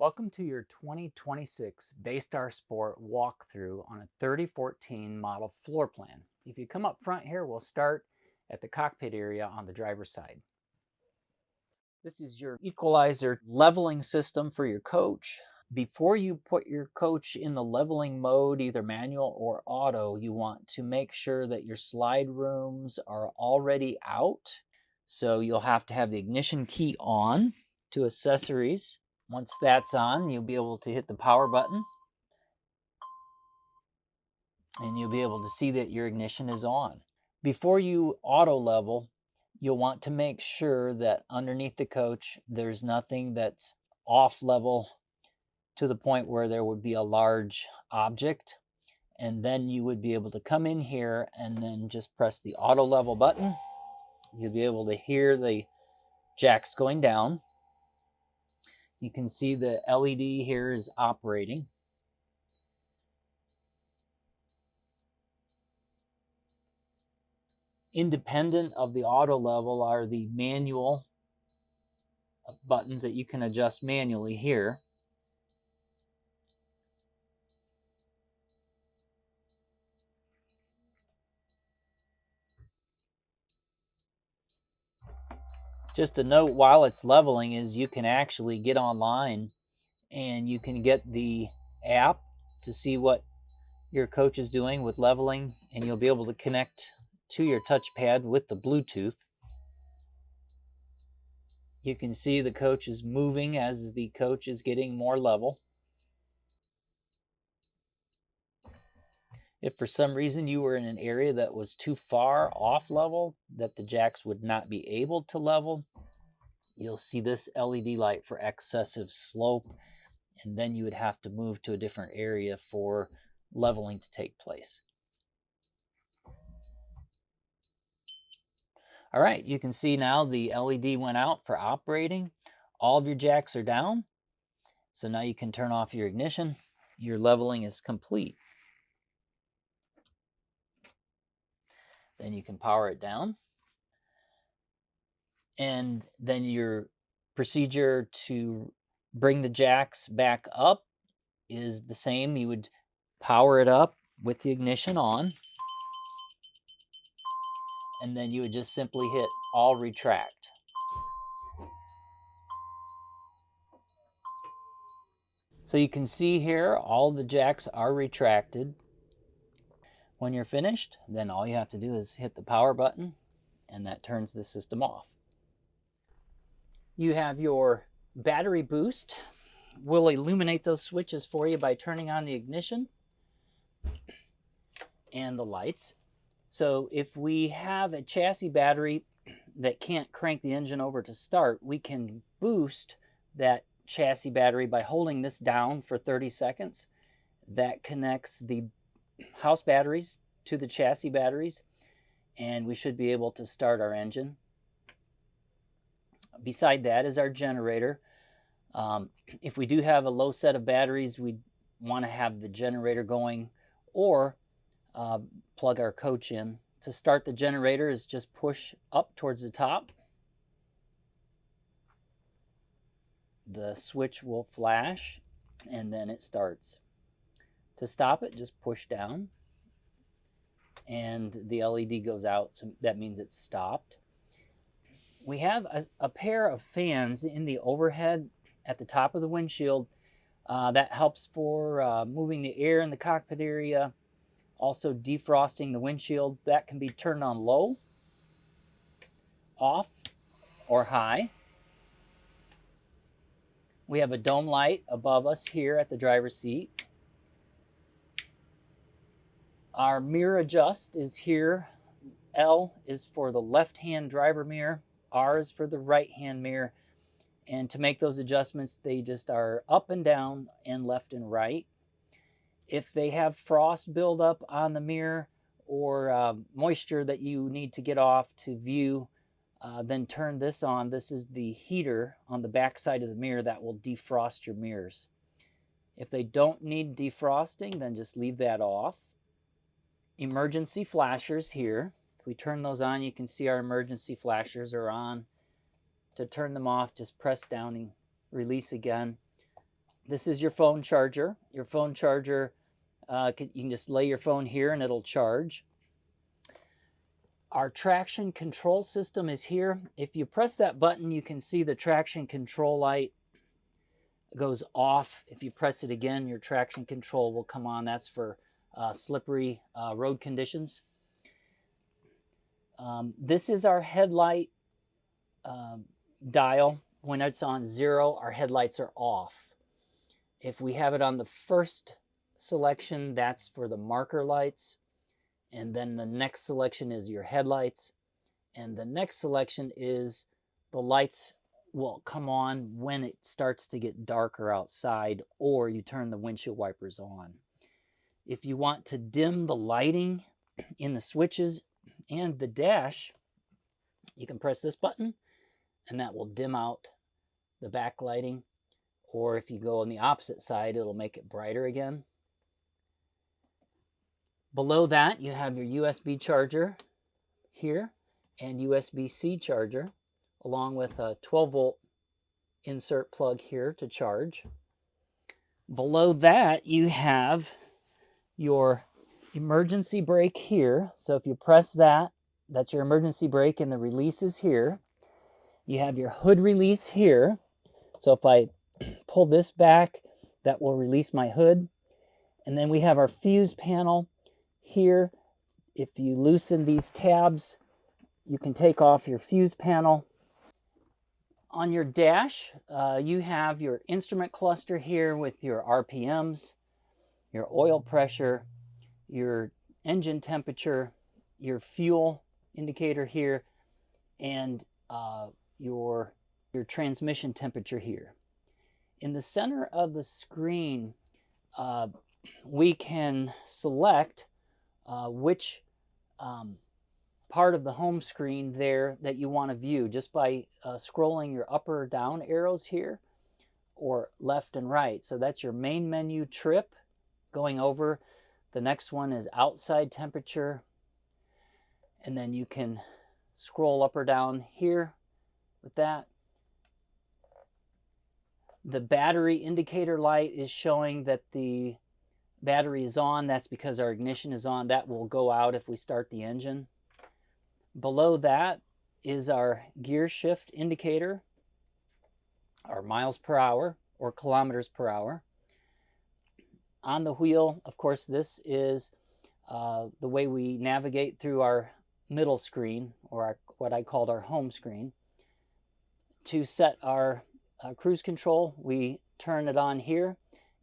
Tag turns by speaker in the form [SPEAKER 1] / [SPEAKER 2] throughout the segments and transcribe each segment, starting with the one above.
[SPEAKER 1] Welcome to your 2026 Baystar Sport walkthrough on a 3014 model floor plan. If you come up front here, we'll start at the cockpit area on the driver's side. This is your equalizer leveling system for your coach. Before you put your coach in the leveling mode, either manual or auto, you want to make sure that your slide rooms are already out. So you'll have to have the ignition key on to accessories. Once that's on, you'll be able to hit the power button and you'll be able to see that your ignition is on. Before you auto level, you'll want to make sure that underneath the coach, there's nothing that's off level to the point where there would be a large object. And then you would be able to come in here and then just press the auto level button. You'll be able to hear the jacks going down. You can see the LED here is operating. Independent of the auto level are the manual buttons that you can adjust manually here. Just a note while it's leveling is you can actually get online and you can get the app to see what your coach is doing with leveling, and you'll be able to connect to your touchpad with the Bluetooth. You can see the coach is moving as the coach is getting more level. If for some reason you were in an area that was too far off level, that the jacks would not be able to level, you'll see this LED light for excessive slope, and then you would have to move to a different area for leveling to take place. All right, you can see now the LED went out for operating. All of your jacks are down. So now you can turn off your ignition. Your leveling is complete. Then you can power it down. And then your procedure to bring the jacks back up is the same. You would power it up with the ignition on. And then you would just simply hit all retract. So you can see here all the jacks are retracted. When you're finished, then all you have to do is hit the power button and that turns the system off. You have your battery boost. We'll illuminate those switches for you by turning on the ignition and the lights. So if we have a chassis battery that can't crank the engine over to start, we can boost that chassis battery by holding this down for 30 seconds. That connects the house batteries to the chassis batteries, and we should be able to start our engine. Beside that is our generator. If we do have a low set of batteries, we want to have the generator going or plug our coach in. To start the generator is just push up towards the top. The switch will flash and then it starts. To stop it, just push down and the LED goes out, so that means it's stopped. We have a pair of fans in the overhead at the top of the windshield that helps for moving the air in the cockpit area, also defrosting the windshield. That can be turned on low, off, or high. We have a dome light above us here at the driver's seat. Our mirror adjust is here. L is for the left-hand driver mirror. R is for the right-hand mirror. And to make those adjustments, they just are up and down and left and right. If they have frost buildup on the mirror or moisture that you need to get off to view, then turn this on. This is the heater on the back side of the mirror that will defrost your mirrors. If they don't need defrosting, then just leave that off. Emergency flashers here. If we turn those on, you can see our emergency flashers are on. To turn them off, just press down and release again. This is your phone charger. Your phone charger, you can just lay your phone here and it'll charge. Our traction control system is here. If you press that button, you can see the traction control light goes off. If you press it again, your traction control will come on. That's for slippery road conditions. This is our headlight dial. When it's on 0, our headlights are off. If we have it on the first selection, that's for the marker lights. And then the next selection is your headlights. And the next selection is the lights will come on when it starts to get darker outside, or you turn the windshield wipers on. If you want to dim the lighting in the switches and the dash, you can press this button and that will dim out the backlighting. Or if you go on the opposite side, it'll make it brighter again. Below that, you have your USB charger here and USB-C charger, along with a 12-volt insert plug here to charge. Below that, you have your emergency brake here. So if you press that, that's your emergency brake, and the release is here. You have your hood release here. So if I pull this back, that will release my hood. And then we have our fuse panel here. If you loosen these tabs, you can take off your fuse panel. On your dash, you have your instrument cluster here with your RPMs, your oil pressure, your engine temperature, your fuel indicator here, and your transmission temperature here. In the center of the screen, we can select which part of the home screen there that you want to view just by scrolling your up or down arrows here, or left and right. So that's your main menu trip going over. The next one is outside temperature, and then you can scroll up or down here with that. The battery indicator light is showing that the battery is on. That's because our ignition is on. That will go out if we start the engine. Below that is our gear shift indicator, our miles per hour or kilometers per hour. On the wheel, of course, this is the way we navigate through our middle screen, or what I called our home screen. To set our cruise control, we turn it on here,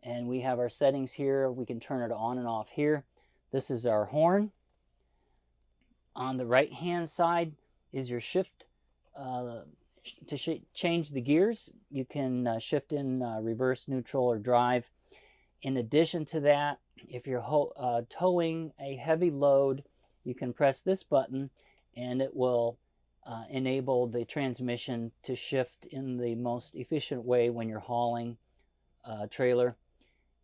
[SPEAKER 1] and we have our settings here. We can turn it on and off here. This is our horn. On the right hand side is your shift. To change the gears, you can shift in reverse, neutral, or drive. In addition to that, if you're towing a heavy load, you can press this button and it will enable the transmission to shift in the most efficient way when you're hauling a trailer.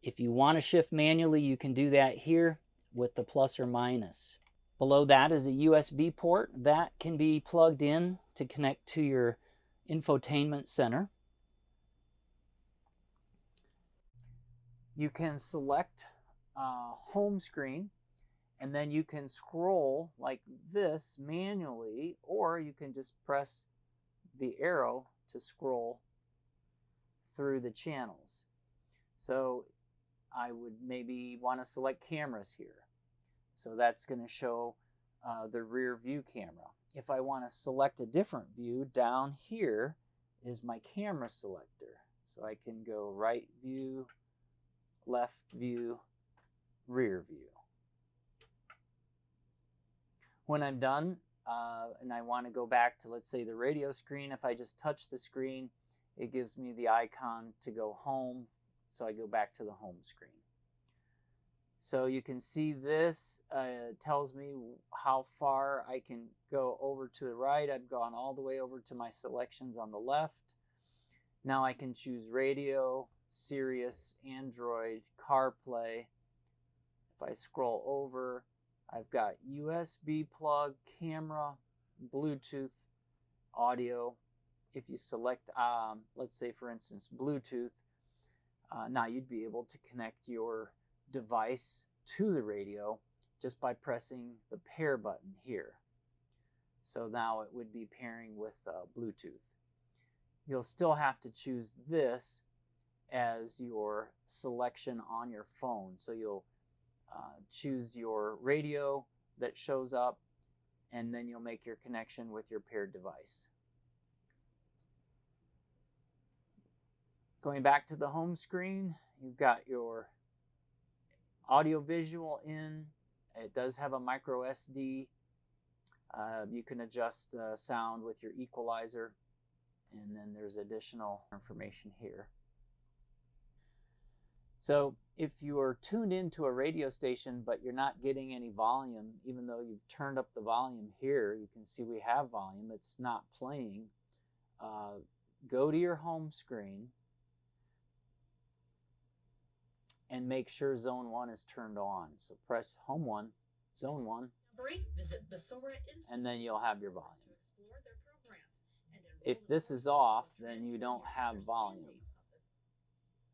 [SPEAKER 1] If you want to shift manually, you can do that here with the plus or minus. Below that is a USB port that can be plugged in to connect to your infotainment center. You can select home screen, and then you can scroll like this manually, or you can just press the arrow to scroll through the channels. So I would maybe want to select cameras here. So that's going to show the rear view camera. If I want to select a different view, down here is my camera selector. So I can go right view, left view, rear view. When I'm done and I want to go back to, let's say, the radio screen, if I just touch the screen, it gives me the icon to go home. So I go back to the home screen. So you can see this tells me how far I can go over to the right. I've gone all the way over to my selections on the left. Now I can choose radio, Sirius, Android, CarPlay. If I scroll over, I've got USB plug, camera, Bluetooth, audio. If you select, let's say for instance, Bluetooth, Now you'd be able to connect your device to the radio just by pressing the pair button here. So now it would be pairing with Bluetooth. You'll still have to choose this as your selection on your phone. So you'll choose your radio that shows up, and then you'll make your connection with your paired device. Going back to the home screen, you've got your audio visual in. It does have a micro SD. You can adjust the sound with your equalizer, and then there's additional information here. So if you are tuned into a radio station but you're not getting any volume, even though you've turned up the volume here, you can see we have volume, it's not playing. Go to your home screen and make sure zone 1 is turned on. So press home 1, zone 1, and then you'll have your volume. If this is off, then you don't have volume.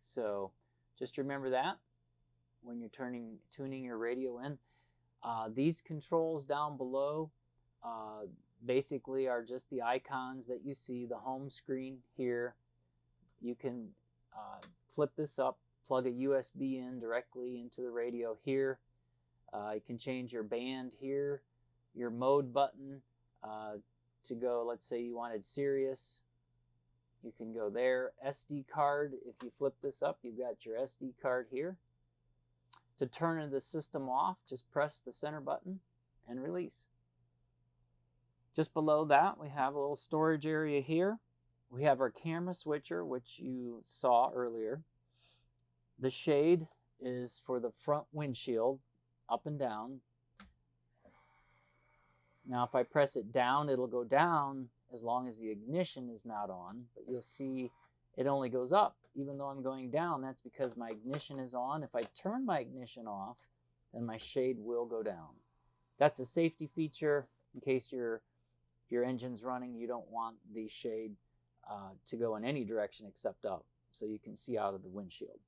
[SPEAKER 1] So just remember that when you're tuning your radio in. These controls down below basically are just the icons that you see, the home screen here. You can flip this up, plug a USB in directly into the radio here. You can change your band here, your mode button to go, let's say you wanted Sirius. You can go there. SD card, if you flip this up, you've got your SD card here. To turn the system off, just press the center button and release. Just below that, we have a little storage area here. We have our camera switcher, which you saw earlier. The shade is for the front windshield, up and down. Now if I press it down, it'll go down as long as the ignition is not on, but you'll see it only goes up even though I'm going down. That's because my ignition is on. If I turn my ignition off, then my shade will go down. That's a safety feature in case your engine's running. You don't want the shade to go in any direction except up, so you can see out of the windshield.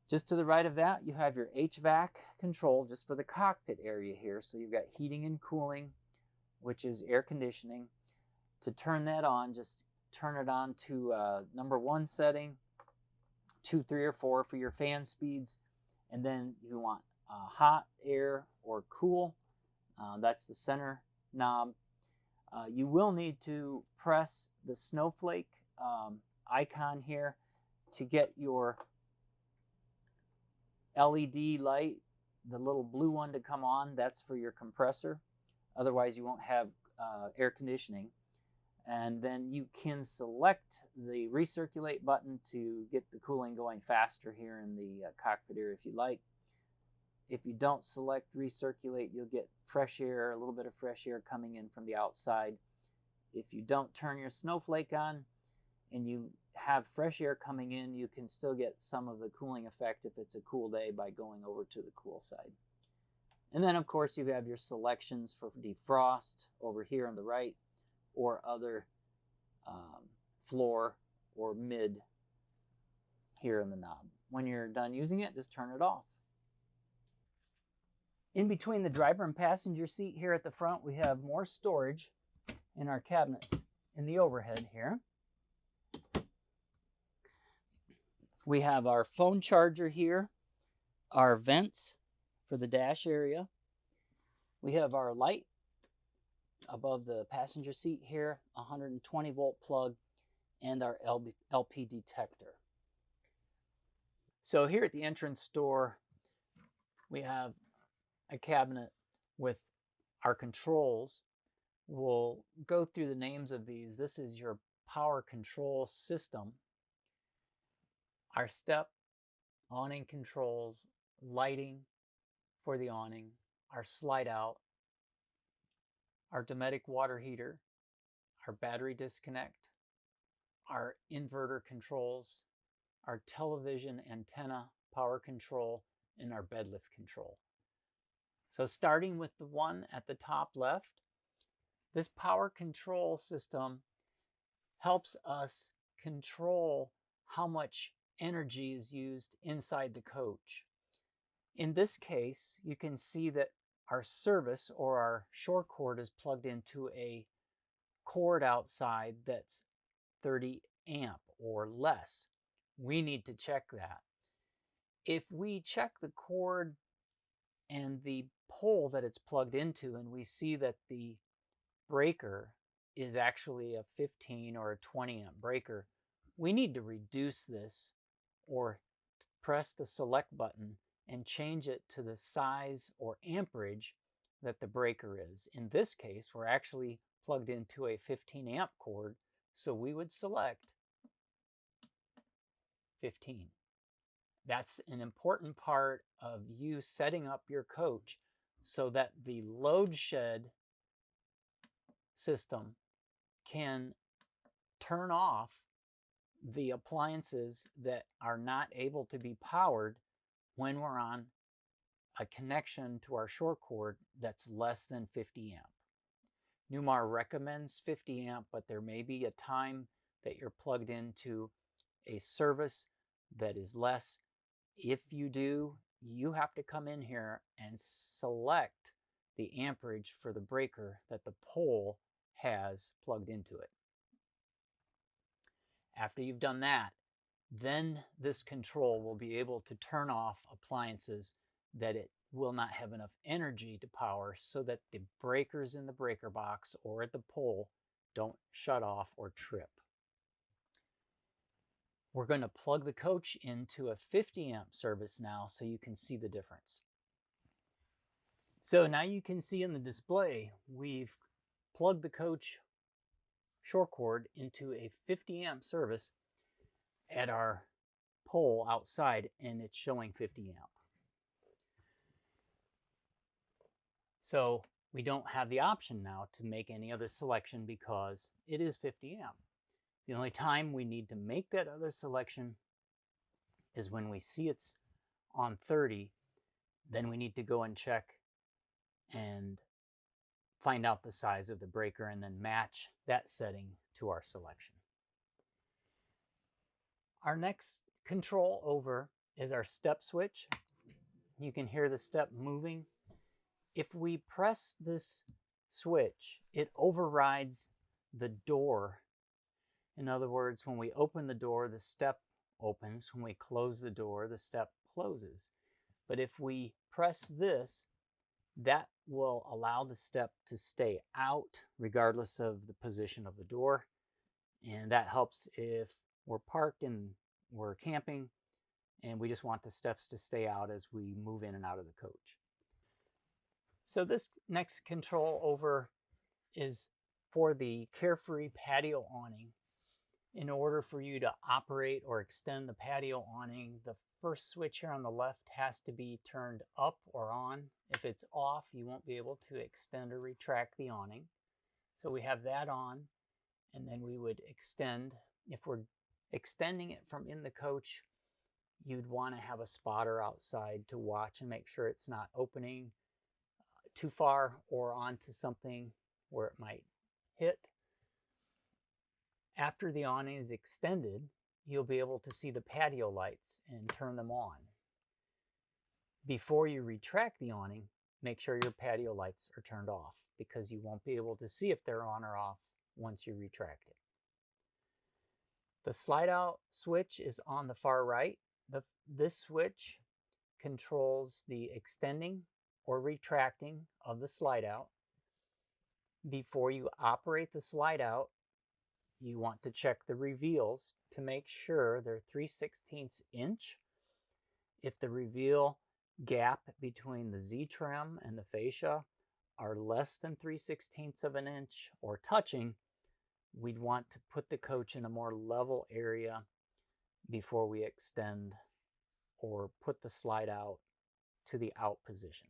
[SPEAKER 1] Just to the right of that, you have your HVAC control just for the cockpit area here. So you've got heating and cooling, which is air conditioning. To turn that on, just turn it on to number 1 setting, 2, 3, or 4 for your fan speeds. And then you want hot air or cool. That's the center knob. You will need to press the snowflake icon here to get your LED light, the little blue one, to come on. That's for your compressor. Otherwise you won't have air conditioning. And then you can select the recirculate button to get the cooling going faster here in the cockpit area if you like. If you don't select recirculate, you'll get fresh air, a little bit of fresh air coming in from the outside. If you don't turn your snowflake on and you have fresh air coming in, you can still get some of the cooling effect if it's a cool day by going over to the cool side. And then of course you have your selections for defrost over here on the right, or other floor or mid here in the knob. When you're done using it, just turn it off. In between the driver and passenger seat here at the front, we have more storage in our cabinets in the overhead here. We have our phone charger here, our vents for the dash area. We have our light above the passenger seat here, 120 volt plug, and our LP detector. So here at the entrance door, we have a cabinet with our controls. We'll go through the names of these. This is your power control system. Our step, awning controls, lighting for the awning, our slide out, our Dometic water heater, our battery disconnect, our inverter controls, our television antenna power control, and our bed lift control. So starting with the one at the top left, this power control system helps us control how much energy is used inside the coach. In this case, you can see that our service or our short cord is plugged into a cord outside that's 30 amp or less. We need to check that. If we check the cord and the pole that it's plugged into and we see that the breaker is actually a 15 or a 20 amp breaker, we need to reduce this or press the select button and change it to the size or amperage that the breaker is. In this case, we're actually plugged into a 15 amp cord, so we would select 15. That's an important part of you setting up your coach so that the load shed system can turn off the appliances that are not able to be powered when we're on a connection to our short cord that's less than 50 amp. Newmar recommends 50 amp, but there may be a time that you're plugged into a service that is less. If you do, you have to come in here and select the amperage for the breaker that the pole has plugged into it. After you've done that, then this control will be able to turn off appliances that it will not have enough energy to power so that the breakers in the breaker box or at the pole don't shut off or trip. We're going to plug the coach into a 50 amp service now so you can see the difference. So now you can see in the display, we've plugged the coach short cord into a 50 amp service at our pole outside, and it's showing 50 amp. So we don't have the option now to make any other selection because it is 50 amp. The only time we need to make that other selection is when we see it's on 30, then we need to go and check and find out the size of the breaker and then match that setting to our selection. Our next control over is our step switch. You can hear the step moving. If we press this switch, it overrides the door. In other words, when we open the door, the step opens. When we close the door, the step closes. But if we press this, that will allow the step to stay out regardless of the position of the door. And that helps if we're parked and we're camping and we just want the steps to stay out as we move in and out of the coach. So this next control over is for the Carefree patio awning. In order for you to operate or extend the patio awning, the first switch here on the left has to be turned up or on. If it's off, you won't be able to extend or retract the awning. So we have that on, and then we would extend. If we're extending it from in the coach, you'd want to have a spotter outside to watch and make sure it's not opening too far or onto something where it might hit. After the awning is extended, you'll be able to see the patio lights and turn them on. Before you retract the awning, make sure your patio lights are turned off because you won't be able to see if they're on or off once you retract it. The slide out switch is on the far right. This switch controls the extending or retracting of the slide out. Before you operate the slide out, you want to check the reveals to make sure they're 3/16 inch. If the reveal gap between the Z-trim and the fascia are less than 3/16 of an inch or touching, we'd want to put the coach in a more level area before we extend or put the slide out to the out position.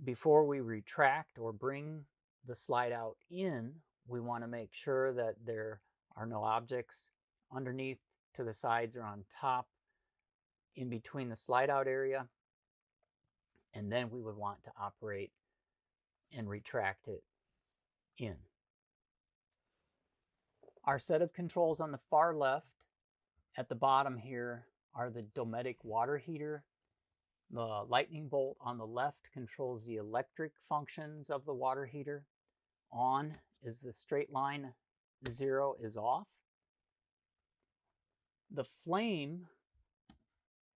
[SPEAKER 1] Before we retract or bring the slide out in, we want to make sure that there are no objects underneath, to the sides, or on top in between the slide out area. And then we would want to operate and retract it in. Our set of controls on the far left At the bottom here are the Dometic water heater. The lightning bolt on the left controls the electric functions of the water heater. On is the straight line, 0 is off. The flame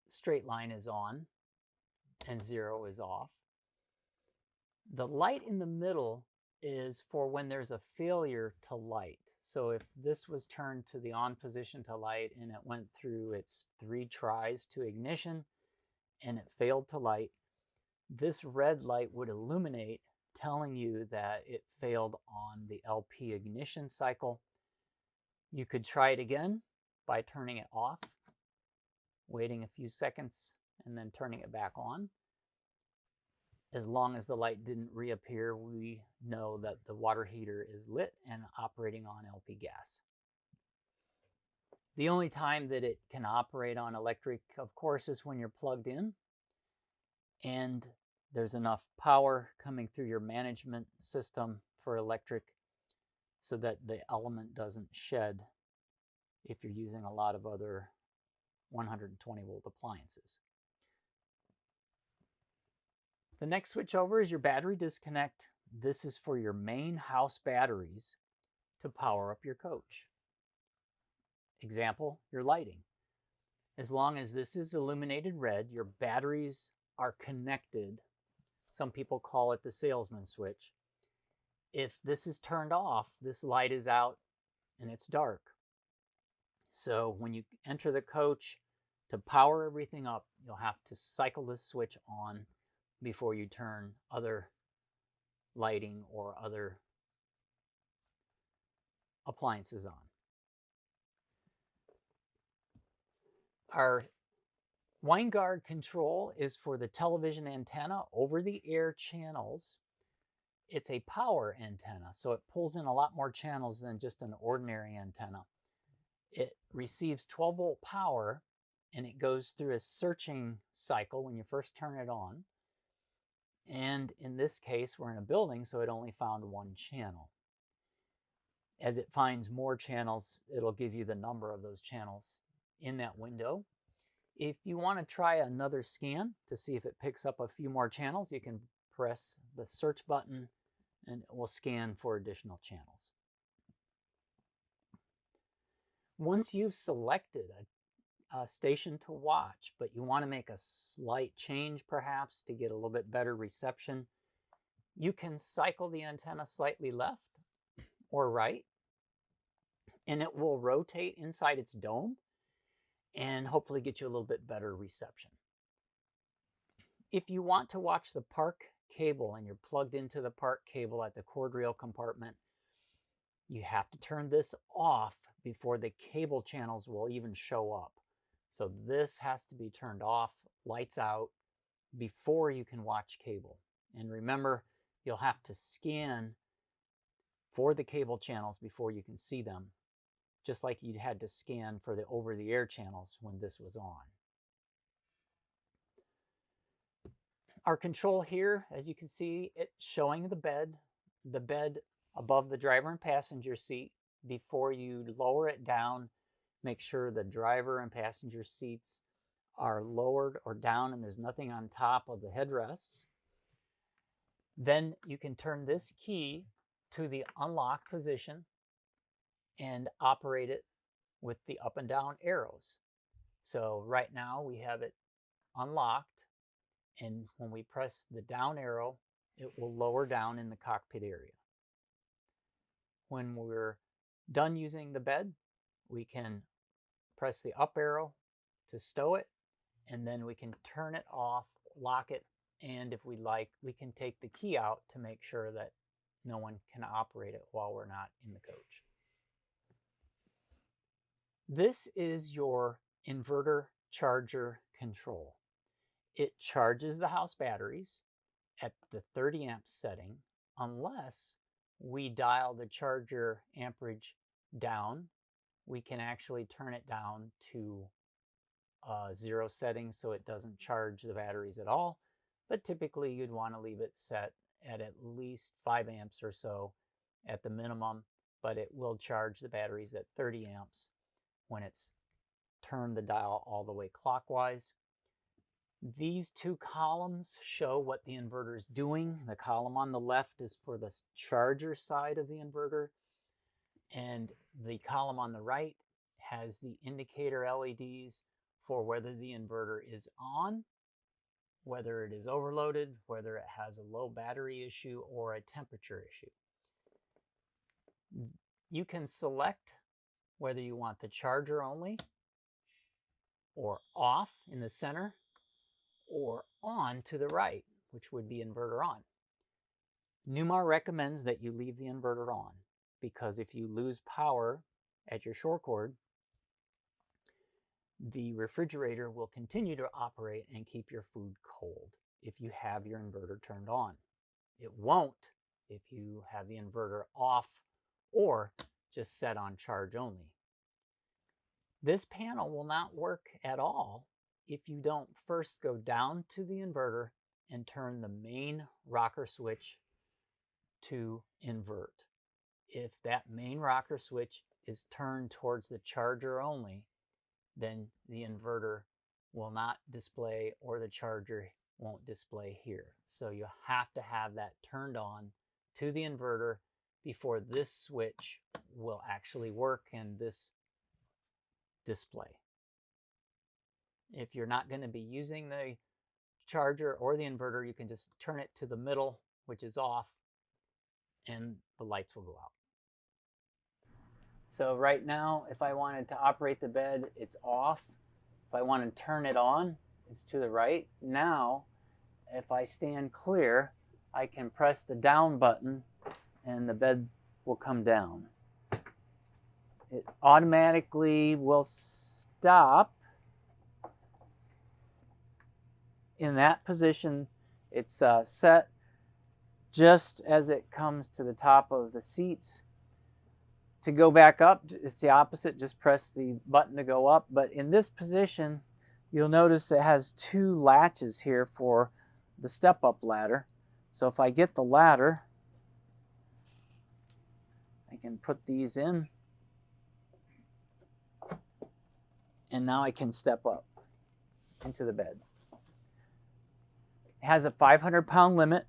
[SPEAKER 1] straight line is on and 0 is off. The light in the middle is for when there's a failure to light. So if this was turned to the on position to light and it went through its 3 tries to ignition and it failed to light, this red light would illuminate, telling you that it failed on the LP ignition cycle. You could try it again by turning it off, waiting a few seconds, and then turning it back on. As long as the light didn't reappear, we know that the water heater is lit and operating on LP gas. The only time that it can operate on electric, of course, is when you're plugged in and there's enough power coming through your management system for electric so that the element doesn't shed if you're using a lot of other 120 volt appliances. The next switch over is your battery disconnect. This is for your main house batteries to power up your coach. Example, your lighting. As long as this is illuminated red, your batteries are connected. Some people call it the salesman switch. If this is turned off, this light is out and it's dark. So when you enter the coach, to power everything up, you'll have to cycle this switch on before you turn other lighting or other appliances on. Our wind guard control is for the television antenna over the air channels. It's a power antenna, so it pulls in a lot more channels than just an ordinary antenna. It receives 12 volt power and it goes through a searching cycle when you first turn it on. And in this case, we're in a building, so it only found 1 channel. As it finds more channels, it'll give you the number of those channels in that window. If you want to try another scan to see if it picks up a few more channels, you can press the search button and it will scan for additional channels. Once you've selected a station to watch, but you want to make a slight change perhaps to get a little bit better reception, you can cycle the antenna slightly left or right, and it will rotate inside its dome and hopefully get you a little bit better reception. If you want to watch the park cable and you're plugged into the park cable at the cord rail compartment, you have to turn this off before the cable channels will even show up. So this has to be turned off, lights out, before you can watch cable. And remember, you'll have to scan for the cable channels before you can see them, just like you had to scan for the over-the-air channels when this was on. Our control here, as you can see, it's showing the bed above the driver and passenger seat. Before you lower it down, make sure the driver and passenger seats are lowered or down and there's nothing on top of the headrests. Then you can turn this key to the unlock position and operate it with the up and down arrows. So right now we have it unlocked, and when we press the down arrow, it will lower down in the cockpit area. When we're done using the bed, we can press the up arrow to stow it, and then we can turn it off, lock it, and if we like, we can take the key out to make sure that no one can operate it while we're not in the coach. This is your inverter charger control. It charges the house batteries at the 30 amp setting unless we dial the charger amperage down. We can actually turn it down to 0 setting so it doesn't charge the batteries at all, but typically you'd want to leave it set at least 5 amps or so at the minimum, but it will charge the batteries at 30 amps when it's turn the dial all the way clockwise. These two columns show what the inverter is doing. The column on the left is for the charger side of the inverter, and the column on the right has the indicator LEDs for whether the inverter is on, whether it is overloaded, whether it has a low battery issue or a temperature issue. You can select whether you want the charger only, or off in the center, or on to the right, which would be inverter on. Newmar recommends that you leave the inverter on, because if you lose power at your shore cord, the refrigerator will continue to operate and keep your food cold if you have your inverter turned on. It won't if you have the inverter off or just set on charge only. This panel will not work at all if you don't first go down to the inverter and turn the main rocker switch to invert. If that main rocker switch is turned towards the charger only, then the inverter will not display, or the charger won't display here. So you have to have that turned on to the inverter before this switch will actually work and this display. If you're not going to be using the charger or the inverter, you can just turn it to the middle, which is off, and the lights will go out. So right now, if I wanted to operate the bed, it's off. If I want to turn it on, it's to the right. Now, if I stand clear, I can press the down button and the bed will come down. It automatically will stop in that position. It's set just as it comes to the top of the seats. To go back up, it's the opposite. Just press the button to go up. But in this position, you'll notice it has two latches here for the step-up ladder. So if I get the ladder, I can put these in. And now I can step up into the bed. It has a 500-pound limit.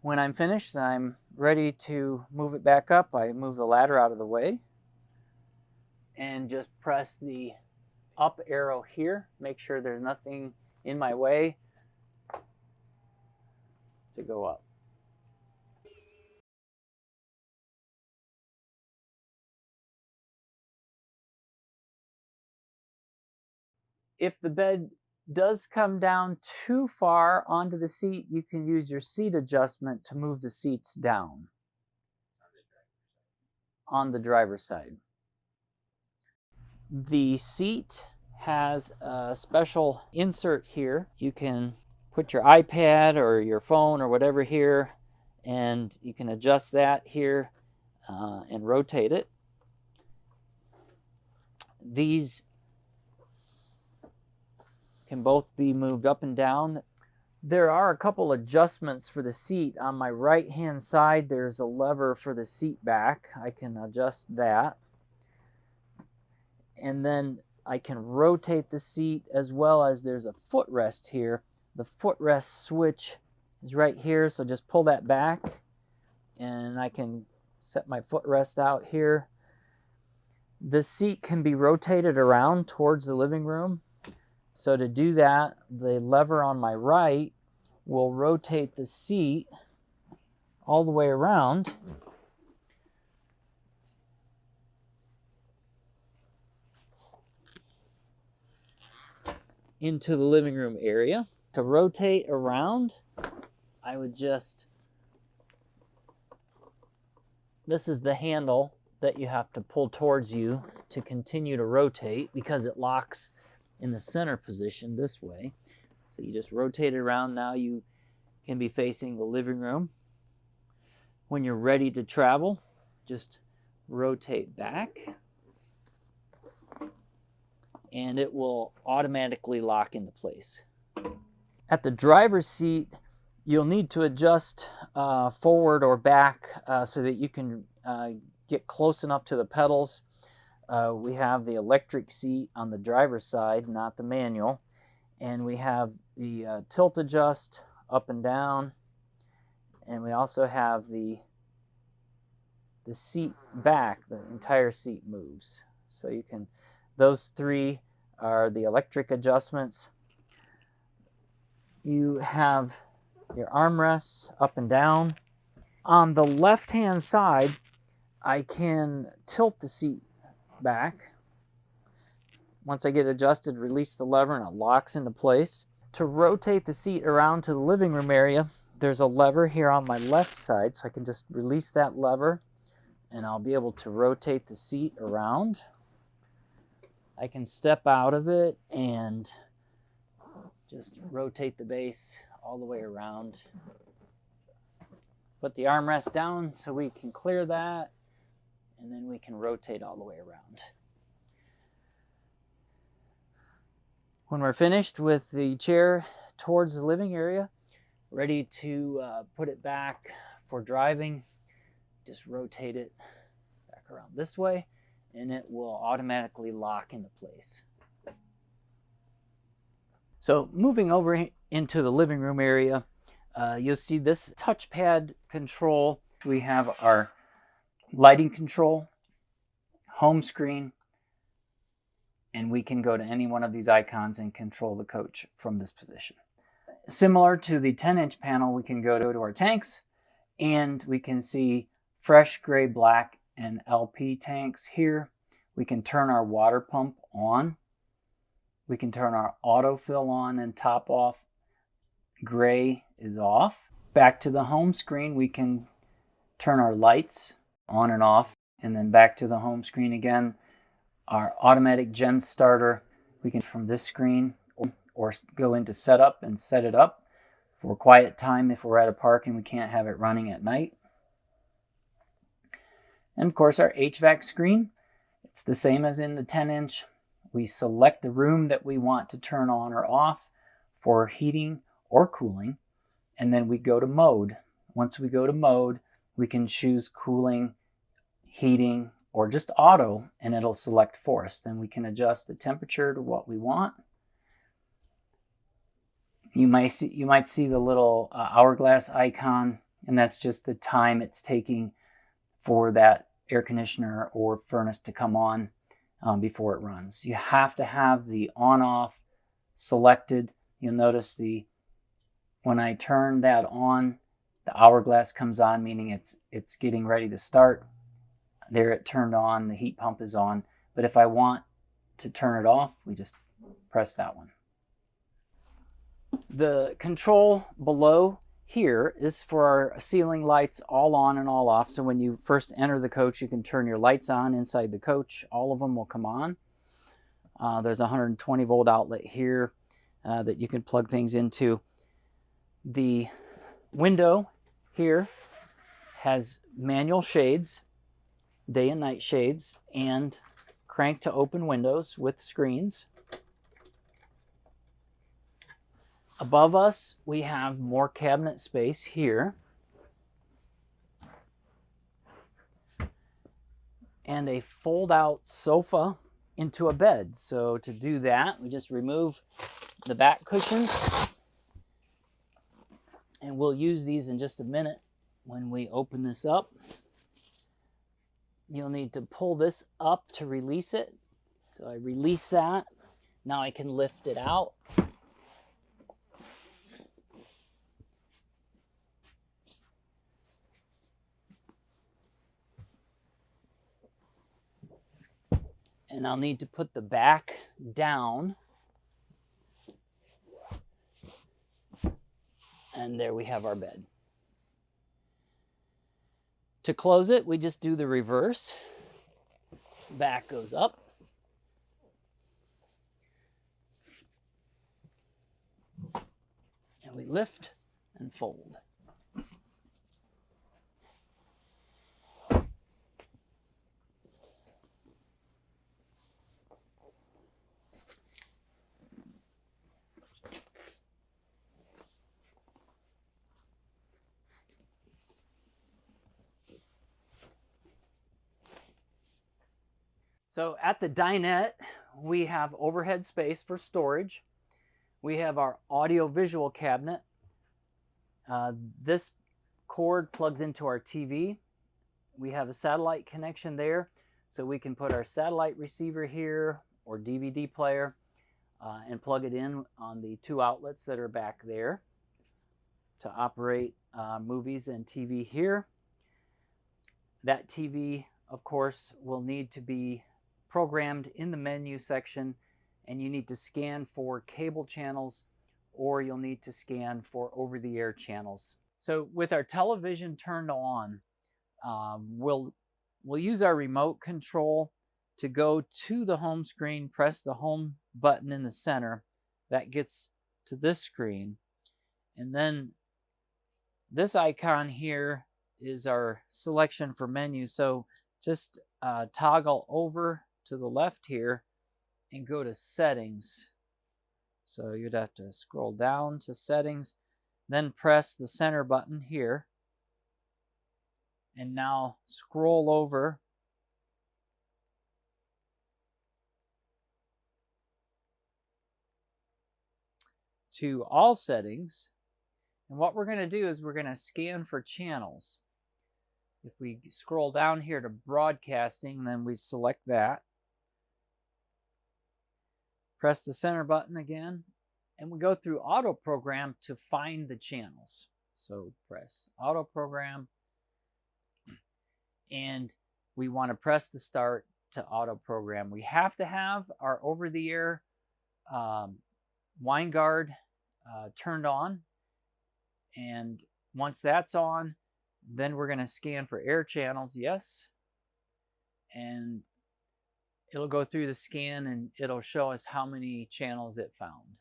[SPEAKER 1] When I'm finished and I'm ready to move it back up, I move the ladder out of the way and just press the up arrow here. Make sure there's nothing in my way to go up. If the bed does come down too far onto the seat, you can use your seat adjustment to move the seats down on the driver's side. The seat has a special insert here. You can put your iPad or your phone or whatever here, and you can adjust that here and rotate it. These can both be moved up and down. There are a couple adjustments for the seat. On my right hand side, there's a lever for the seat back. I can adjust that. And then I can rotate the seat, as well as there's a footrest here. The footrest switch is right here, so just pull that back and I can set my footrest out here. The seat can be rotated around towards the living room. So to do that, the lever on my right will rotate the seat all the way around into the living room area. To rotate around, I would just, this is the handle that you have to pull towards you to continue to rotate, because it locks in the center position this way. So you just rotate it around. Now you can be facing the living room. When you're ready to travel, just rotate back and it will automatically lock into place. At the driver's seat, you'll need to adjust forward or back so that you can get close enough to the pedals. we have the electric seat on the driver's side, not the manual. And we have the tilt adjust up and down. And we also have the seat back, the entire seat moves. So you can, those three are the electric adjustments. You have your armrests up and down. On the left-hand side, I can tilt the seat back. Once I get adjusted, release the lever and it locks into place. To rotate the seat around to the living room area, there's a lever here on my left side, so I can just release that lever and I'll be able to rotate the seat around. I can step out of it and just rotate the base all the way around. Put the armrest down so we can clear that, and then we can rotate all the way around. When we're finished with the chair towards the living area, ready to put it back for driving, just rotate it back around this way, and it will automatically lock into place. So moving over into the living room area, you'll see this touchpad control. We have our lighting control, home screen, and we can go to any one of these icons and control the coach from this position. Similar to the 10-inch panel, we can go to our tanks, and we can see fresh, gray, black, and LP tanks here. We can turn our water pump on. We can turn our autofill on and top off. Gray is off. Back to the home screen, we can turn our lights on and off, and then back to the home screen again. Our automatic gen starter, we can from this screen or go into setup and set it up for quiet time if we're at a park and we can't have it running at night. And of course our HVAC screen, it's the same as in the 10-inch. We select the room that we want to turn on or off for heating or cooling, and then we go to mode. Once we go to mode, we can choose cooling, heating, or just auto, and it'll select for us. Then we can adjust the temperature to what we want. You might see the little hourglass icon, and that's just the time it's taking for that air conditioner or furnace to come on before it runs. You have to have the on-off selected. You'll notice when I turn that on, the hourglass comes on, meaning it's getting ready to start. There it turned on, the heat pump is on. But if I want to turn it off, we just press that one. The control below here is for our ceiling lights, all on and all off. So when you first enter the coach, you can turn your lights on inside the coach. All of them will come on. There's a 120 volt outlet here that you can plug things into. The window here has manual shades, day and night shades, and crank to open windows with screens. Above us, we have more cabinet space here. And a fold-out sofa into a bed. So to do that, we just remove the back cushions. And we'll use these in just a minute when we open this up. You'll need to pull this up to release it. So I release that. Now I can lift it out. And I'll need to put the back down. And there we have our bed. To close it, we just do the reverse. Back goes up. And we lift and fold. So at the dinette, we have overhead space for storage. We have our audio-visual cabinet. This cord plugs into our TV. We have a satellite connection there, so we can put our satellite receiver here or DVD player and plug it in on the 2 outlets that are back there to operate movies and TV here. That TV, of course, will need to be programmed in the menu section, and you need to scan for cable channels, or you'll need to scan for over-the-air channels. So with our television turned on, we'll use our remote control to go to the home screen, press the home button in the center. That gets to this screen. And then this icon here is our selection for menu. So just toggle over to the left here and go to settings. So you'd have to scroll down to settings, then press the center button here. And now scroll over to all settings. And what we're going to do is we're going to scan for channels. If we scroll down here to broadcasting, then we select that. Press the center button again, and we go through auto program to find the channels. So press auto program, and we want to press the start to auto program. We have to have our over-the-air wine guard turned on, and once that's on, then we're going to scan for air channels, yes, and it'll go through the scan and it'll show us how many channels it found.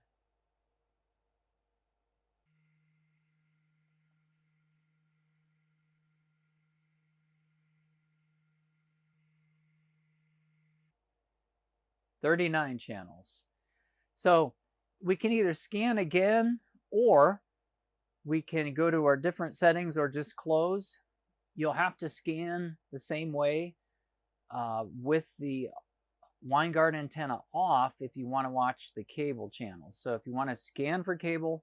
[SPEAKER 1] "39 channels." So we can either scan again, or we can go to our different settings or just close. You'll have to scan the same way with the wine guard antenna off if you want to watch the cable channels. So if you want to scan for cable,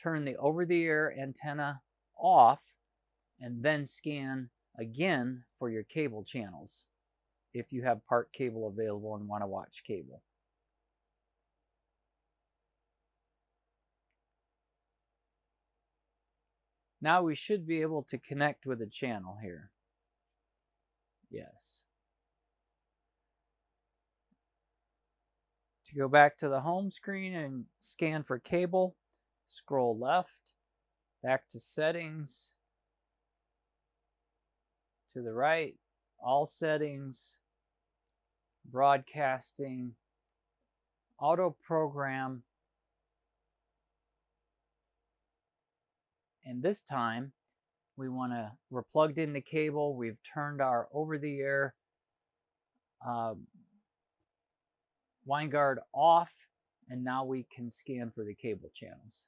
[SPEAKER 1] turn the over-the-air antenna off and then scan again for your cable channels if you have part cable available and want to watch cable. Now we should be able to connect with a channel here. Yes. To go back to the home screen and scan for cable, scroll left, back to settings, to the right, all settings, broadcasting, auto program, and this time we're plugged into cable, we've turned our over-the-air wine guard off, and now we can scan for the cable channels.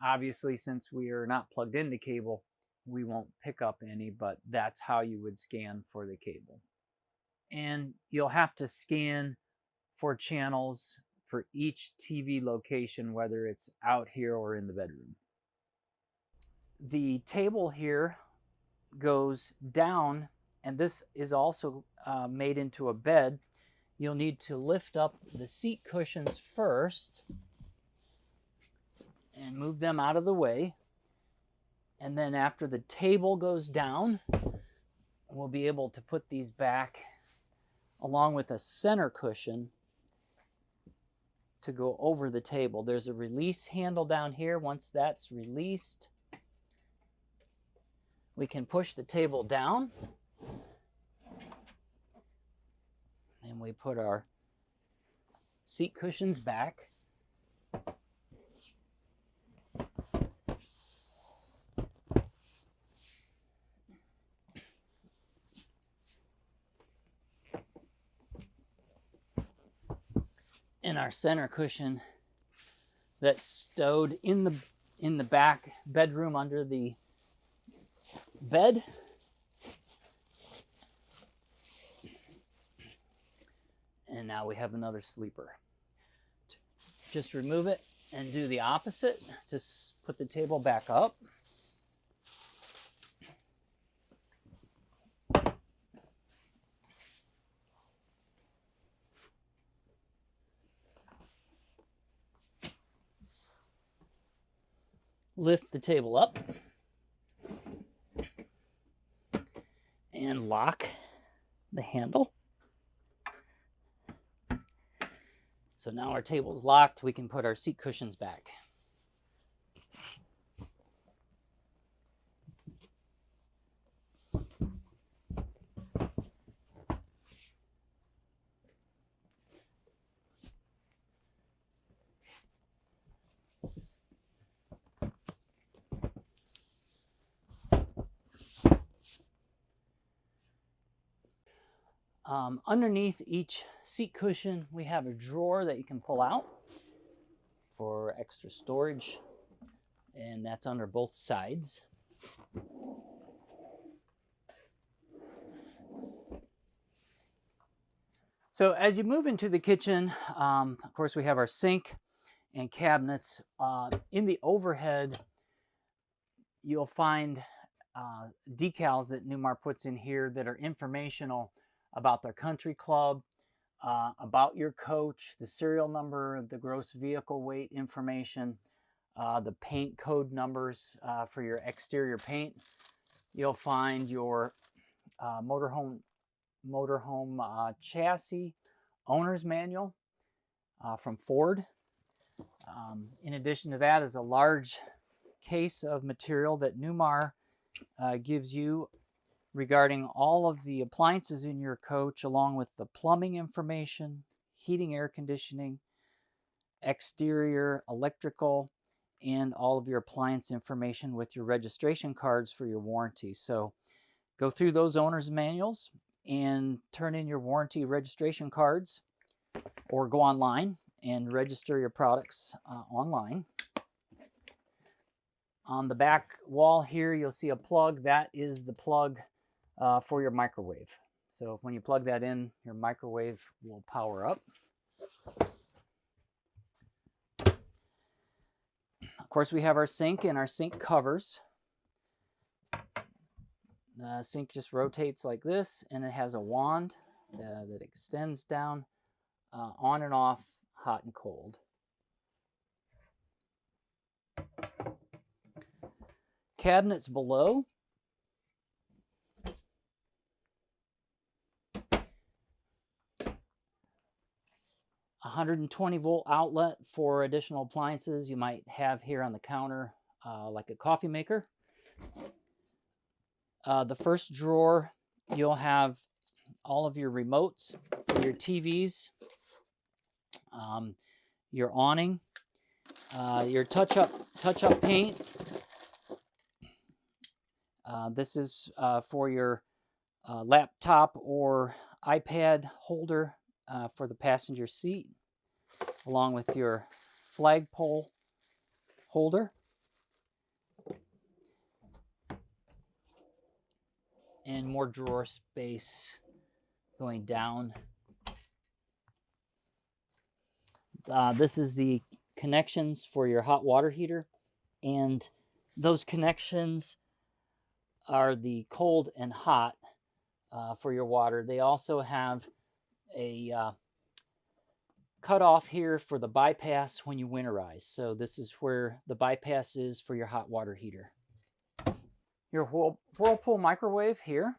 [SPEAKER 1] Obviously, since we are not plugged into cable, we won't pick up any, but that's how you would scan for the cable. And you'll have to scan for channels for each TV location, whether it's out here or in the bedroom. The table here goes down, and this is also made into a bed. You'll need to lift up the seat cushions first and move them out of the way. And then after the table goes down, we'll be able to put these back along with a center cushion to go over the table. There's a release handle down here. Once that's released, we can push the table down. And we put our seat cushions back. And our center cushion that's stowed in the back bedroom under the bed. And now we have another sleeper. Just remove it and do the opposite. Just put the table back up. Lift the table up and lock the handle. So now our table's locked, we can put our seat cushions back. Underneath each seat cushion, we have a drawer that you can pull out for extra storage, and that's under both sides. So as you move into the kitchen, of course, we have our sink and cabinets. In the overhead, you'll find decals that Newmar puts in here that are informational about their country club, about your coach, the serial number, the gross vehicle weight information, the paint code numbers for your exterior paint. You'll find your motorhome chassis owner's manual from Ford. In addition to that is a large case of material that Newmar gives you regarding all of the appliances in your coach, along with the plumbing information, heating, air conditioning, exterior, electrical, and all of your appliance information with your registration cards for your warranty. So go through those owner's manuals and turn in your warranty registration cards, or go online and register your products online. On the back wall here, you'll see a plug. That is the plug for your microwave. So when you plug that in, your microwave will power up. Of course, we have our sink and our sink covers. The sink just rotates like this, and it has a wand that extends down on and off, hot and cold. Cabinets below. A 120-volt outlet for additional appliances you might have here on the counter, like a coffee maker. The first drawer, you'll have all of your remotes for your TVs, your awning, your touch-up paint. This is for your laptop or iPad holder for the passenger seat, along with your flagpole holder. And more drawer space going down. This is the connections for your hot water heater, and those connections are the cold and hot for your water. They also have a cutoff here for the bypass when you winterize. So this is where the bypass is for your hot water heater. Your Whirlpool microwave here.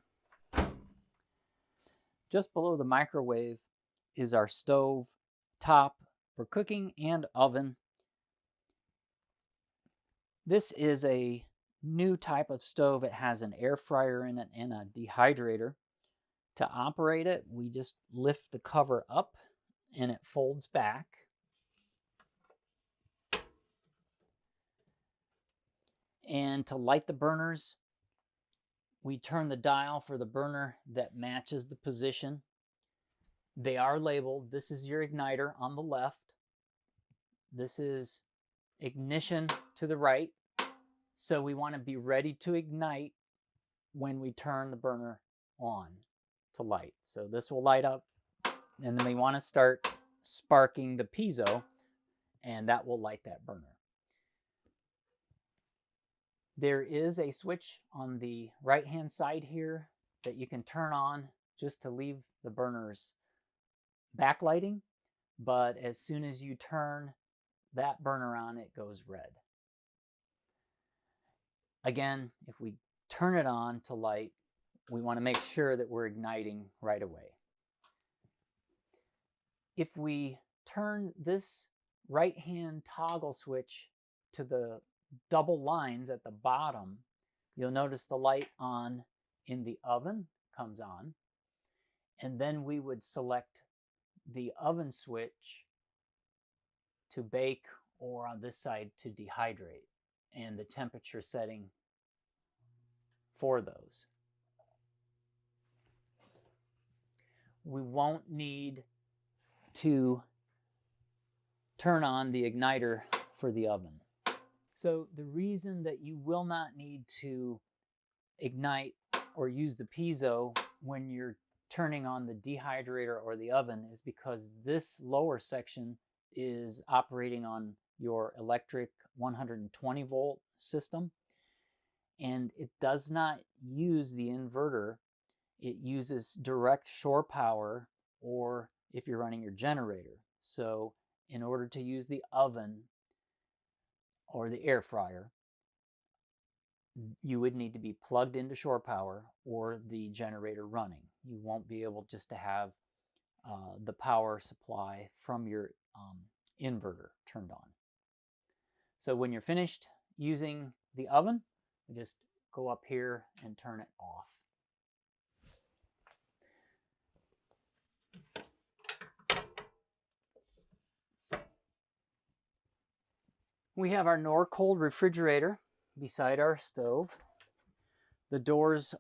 [SPEAKER 1] Just below the microwave is our stove top for cooking and oven. This is a new type of stove. It has an air fryer in it and a dehydrator. To operate it, we just lift the cover up and it folds back. And to light the burners, we turn the dial for the burner that matches the position. They are labeled. This is your igniter on the left. This is ignition to the right. So we want to be ready to ignite when we turn the burner on to light. So this will light up And then we want to start sparking the piezo, and that will light that burner. There is a switch on the right-hand side here that you can turn on just to leave the burners backlighting, but as soon as you turn that burner on, it goes red. Again, if we turn it on to light, we want to make sure that we're igniting right away. If we turn this right-hand toggle switch to the double lines at the bottom, you'll notice the light on in the oven comes on, and then we would select the oven switch to bake, or on this side to dehydrate, and the temperature setting for those. We won't need to turn on the igniter for the oven. So the reason that you will not need to ignite or use the piezo when you're turning on the dehydrator or the oven is because this lower section is operating on your electric 120 volt system, and it does not use the inverter. It uses direct shore power, or if you're running your generator. So in order to use the oven or the air fryer, you would need to be plugged into shore power or the generator running. You won't be able just to have the power supply from your inverter turned on. So when you're finished using the oven, you just go up here and turn it off. We have our Norcold refrigerator beside our stove. The doors,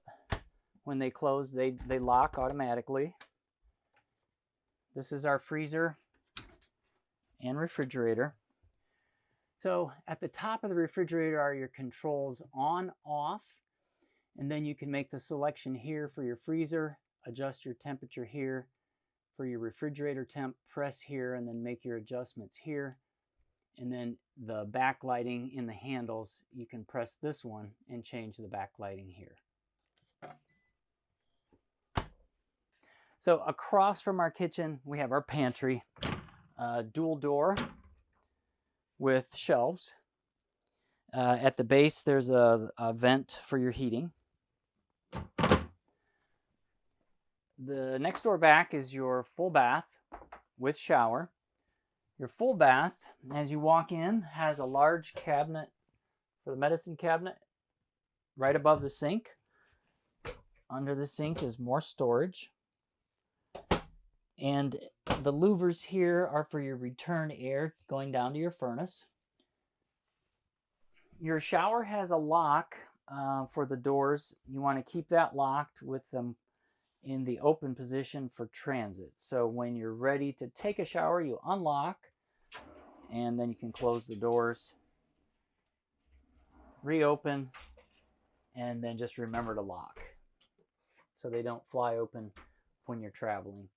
[SPEAKER 1] when they close, they lock automatically. This is our freezer and refrigerator. So at the top of the refrigerator are your controls on, off, and then you can make the selection here for your freezer, adjust your temperature here. For your refrigerator temp, press here and then make your adjustments here. And then the backlighting in the handles, you can press this one and change the backlighting here. So across from our kitchen, we have our pantry, dual door with shelves. At the base, there's a vent for your heating. The next door back is your full bath with shower. Your full bath, as you walk in, has a large cabinet for the medicine cabinet right above the sink. Under the sink is more storage. And the louvers here are for your return air going down to your furnace. Your shower has a lock for the doors. You want to keep that locked with them in the open position for transit. So when you're ready to take a shower, you unlock, and then you can close the doors, reopen, and then just remember to lock so they don't fly open when you're traveling.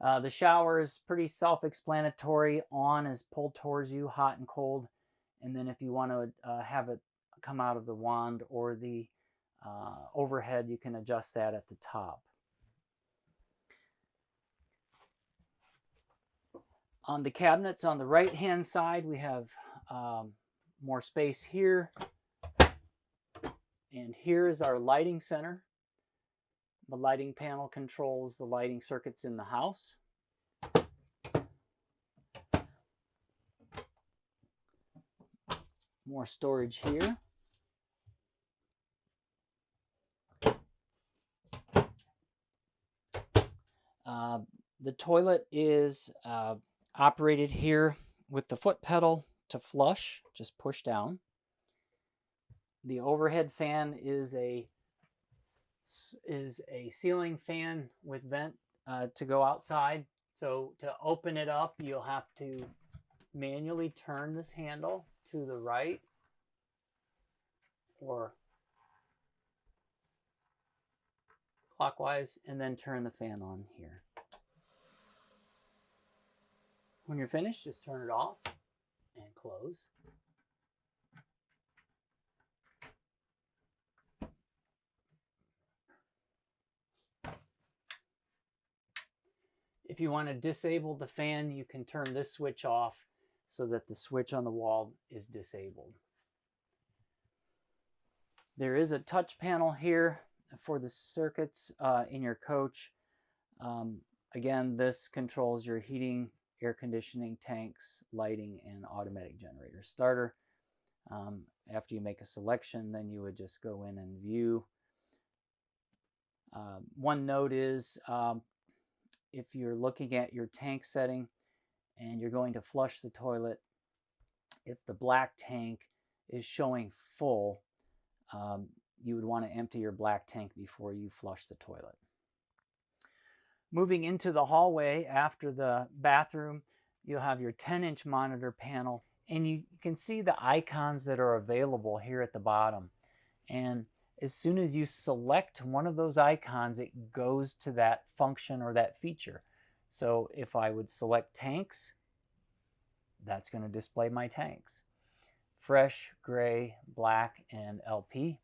[SPEAKER 1] The shower is pretty self-explanatory. On is pulled towards you, hot and cold. And then if you want to have it come out of the wand or the overhead, you can adjust that at the top. On the cabinets on the right-hand side, we have more space here. And here is our lighting center. The lighting panel controls the lighting circuits in the house. More storage here. The toilet is operated here with the foot pedal to flush, just push down. The overhead fan is a ceiling fan with vent to go outside. So to open it up, you'll have to manually turn this handle to the right or clockwise and then turn the fan on here. When you're finished, just turn it off and close. If you want to disable the fan, you can turn this switch off so that the switch on the wall is disabled. There is a touch panel here for the circuits in your coach. Again, this controls your heating, air conditioning, tanks, lighting, and automatic generator starter. After you make a selection, then you would just go in and view. One note is if you're looking at your tank setting and you're going to flush the toilet, if the black tank is showing full, you would want to empty your black tank before you flush the toilet. Moving into the hallway after the bathroom, you'll have your 10-inch monitor panel, and you can see the icons that are available here at the bottom. And as soon as you select one of those icons, it goes to that function or that feature. So if I would select tanks, that's going to display my tanks. Fresh, gray, black, and LP.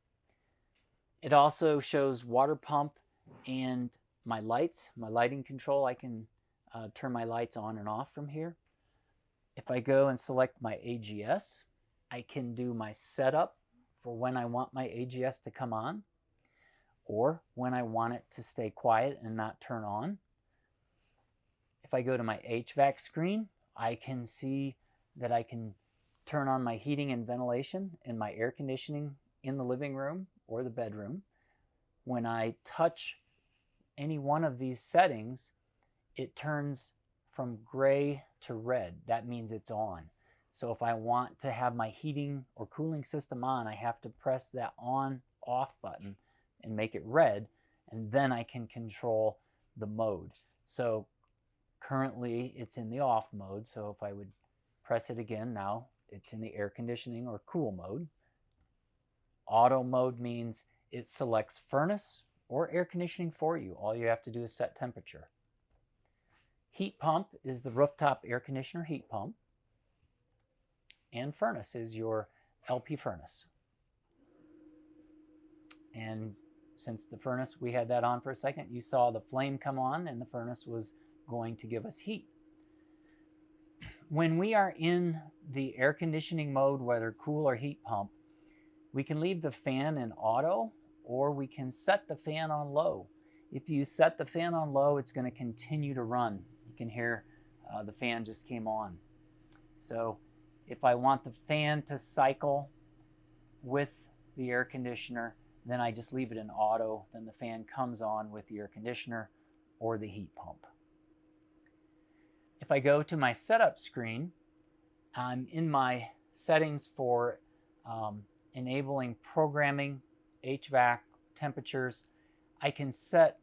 [SPEAKER 1] It also shows water pump and my lights, my lighting control. I can turn my lights on and off from here. If I go and select my AGS, I can do my setup for when I want my AGS to come on or when I want it to stay quiet and not turn on. If I go to my HVAC screen, I can see that I can turn on my heating and ventilation and my air conditioning in the living room or the bedroom. When I touch any one of these settings, it turns from gray to red. That means it's on. So if I want to have my heating or cooling system on, I have to press that on/off button and make it red, and then I can control the mode. So currently it's in the off mode, so if I would press it again, now it's in the air conditioning or cool mode. Auto mode means it selects furnace or air conditioning for you. All you have to do is set temperature. Heat pump is the rooftop air conditioner heat pump. And furnace is your LP furnace. And since the furnace, we had that on for a second, you saw the flame come on and the furnace was going to give us heat. When we are in the air conditioning mode, whether cool or heat pump, we can leave the fan in auto or we can set the fan on low. If you set the fan on low, it's going to continue to run. You can hear the fan just came on. So if I want the fan to cycle with the air conditioner, then I just leave it in auto. Then the fan comes on with the air conditioner or the heat pump. If I go to my setup screen, I'm in my settings for enabling programming, HVAC, temperatures. I can set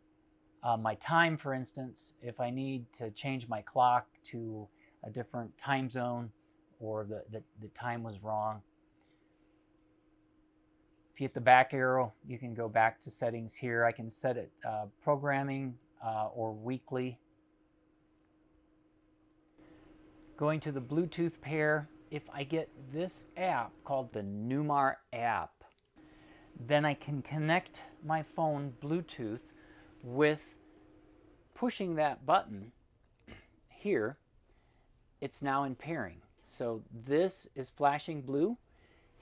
[SPEAKER 1] my time, for instance, if I need to change my clock to a different time zone or the time was wrong. If you hit the back arrow, you can go back to settings here. I can set it programming or weekly. Going to the Bluetooth pair, if I get this app called the Newmar app, then I can connect my phone Bluetooth with pushing that button here. It's now in pairing. So this is flashing blue,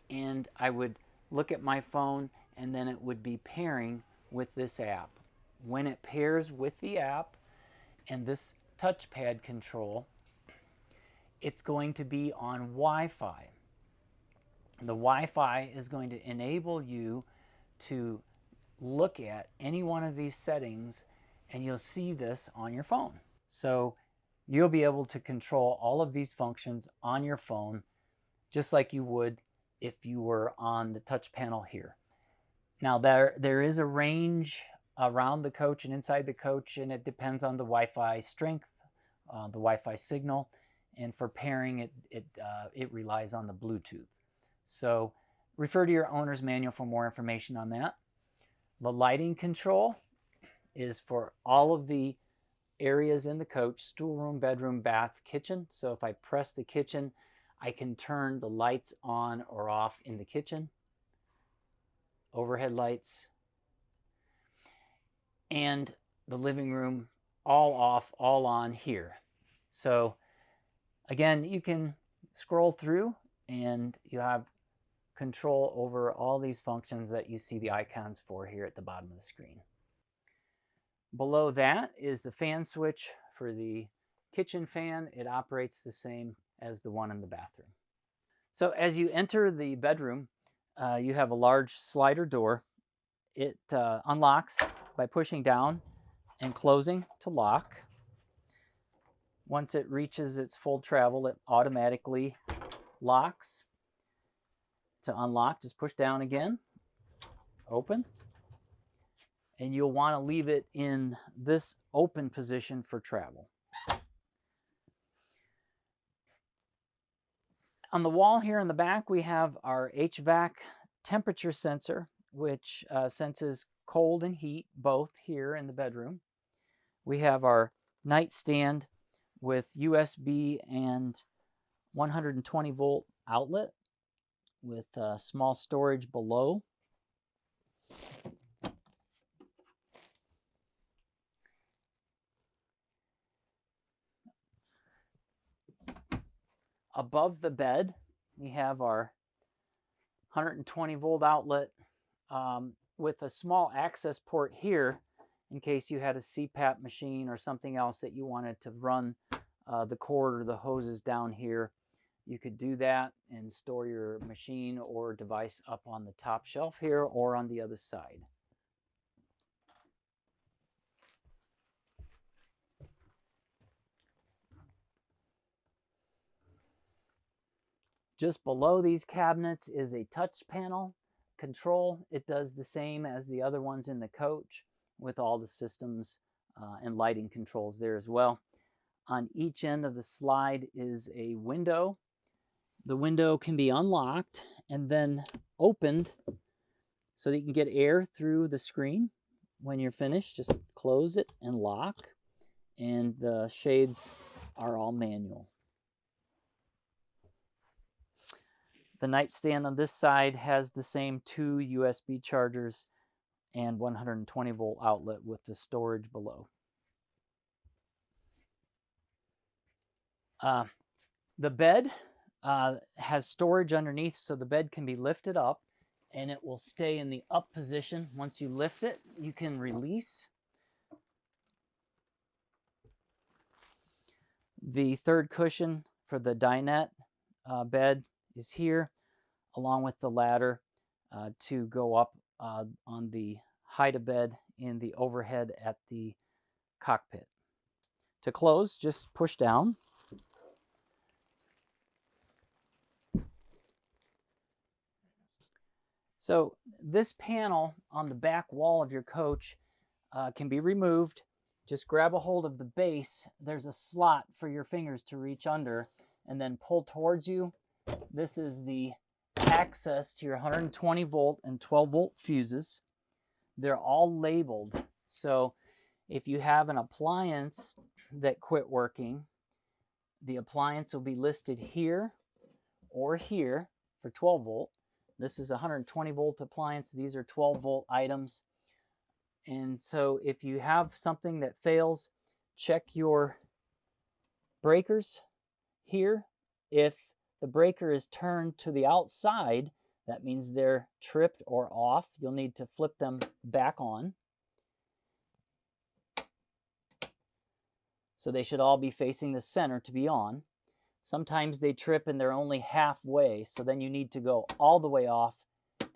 [SPEAKER 1] and I would look at my phone and then it would be pairing with this app. When it pairs with the app and this touchpad control, it's going to be on Wi-Fi. The Wi-Fi is going to enable you to look at any one of these settings and you'll see this on your phone. So you'll be able to control all of these functions on your phone just like you would if you were on the touch panel here. Now there is a range around the coach and inside the coach, and it depends on the Wi-Fi strength, the Wi-Fi signal, and for pairing it relies on the Bluetooth. So refer to your owner's manual for more information on that. The lighting control is for all of the areas in the coach: stoolroom, bedroom, bath, kitchen. So if I press the kitchen, I can turn the lights on or off in the kitchen, overhead lights, and the living room, all off, all on here. So again, you can scroll through and you have control over all these functions that you see the icons for here at the bottom of the screen. Below that is the fan switch for the kitchen fan. It operates the same as the one in the bathroom. So as you enter the bedroom, you have a large slider door. It unlocks by pushing down and closing to lock. Once it reaches its full travel, it automatically locks. To unlock, just push down again, open, and you'll want to leave it in this open position for travel. On the wall here in the back, we have our HVAC temperature sensor, which senses cold and heat, both here in the bedroom. We have our nightstand with USB and 120 volt outlet with small storage below. Above the bed, we have our 120 volt outlet with a small access port here in case you had a CPAP machine or something else that you wanted to run the cord or the hoses down here. You could do that and store your machine or device up on the top shelf here or on the other side. Just below these cabinets is a touch panel control. It does the same as the other ones in the coach with all the systems and lighting controls there as well. On each end of the slide is a window. The window can be unlocked and then opened so that you can get air through the screen. When you're finished, just close it and lock, and the shades are all manual. The nightstand on this side has the same 2 USB chargers and 120 volt outlet with the storage below. The bed has storage underneath, so the bed can be lifted up and it will stay in the up position. Once you lift it, you can release. The third cushion for the dinette bed is here, along with the ladder to go up on the hide-a-bed in the overhead at the cockpit. To close, just push down. So this panel on the back wall of your coach can be removed. Just grab a hold of the base. There's a slot for your fingers to reach under and then pull towards you. This is the access to your 120 volt and 12 volt fuses. They're all labeled. So if you have an appliance that quit working, the appliance will be listed here or here for 12 volt. This is a 120 volt appliance. These are 12 volt items. And so if you have something that fails, check your breakers here. If the breaker is turned to the outside, that means they're tripped or off. You'll need to flip them back on. So they should all be facing the center to be on. Sometimes they trip and they're only halfway, so then you need to go all the way off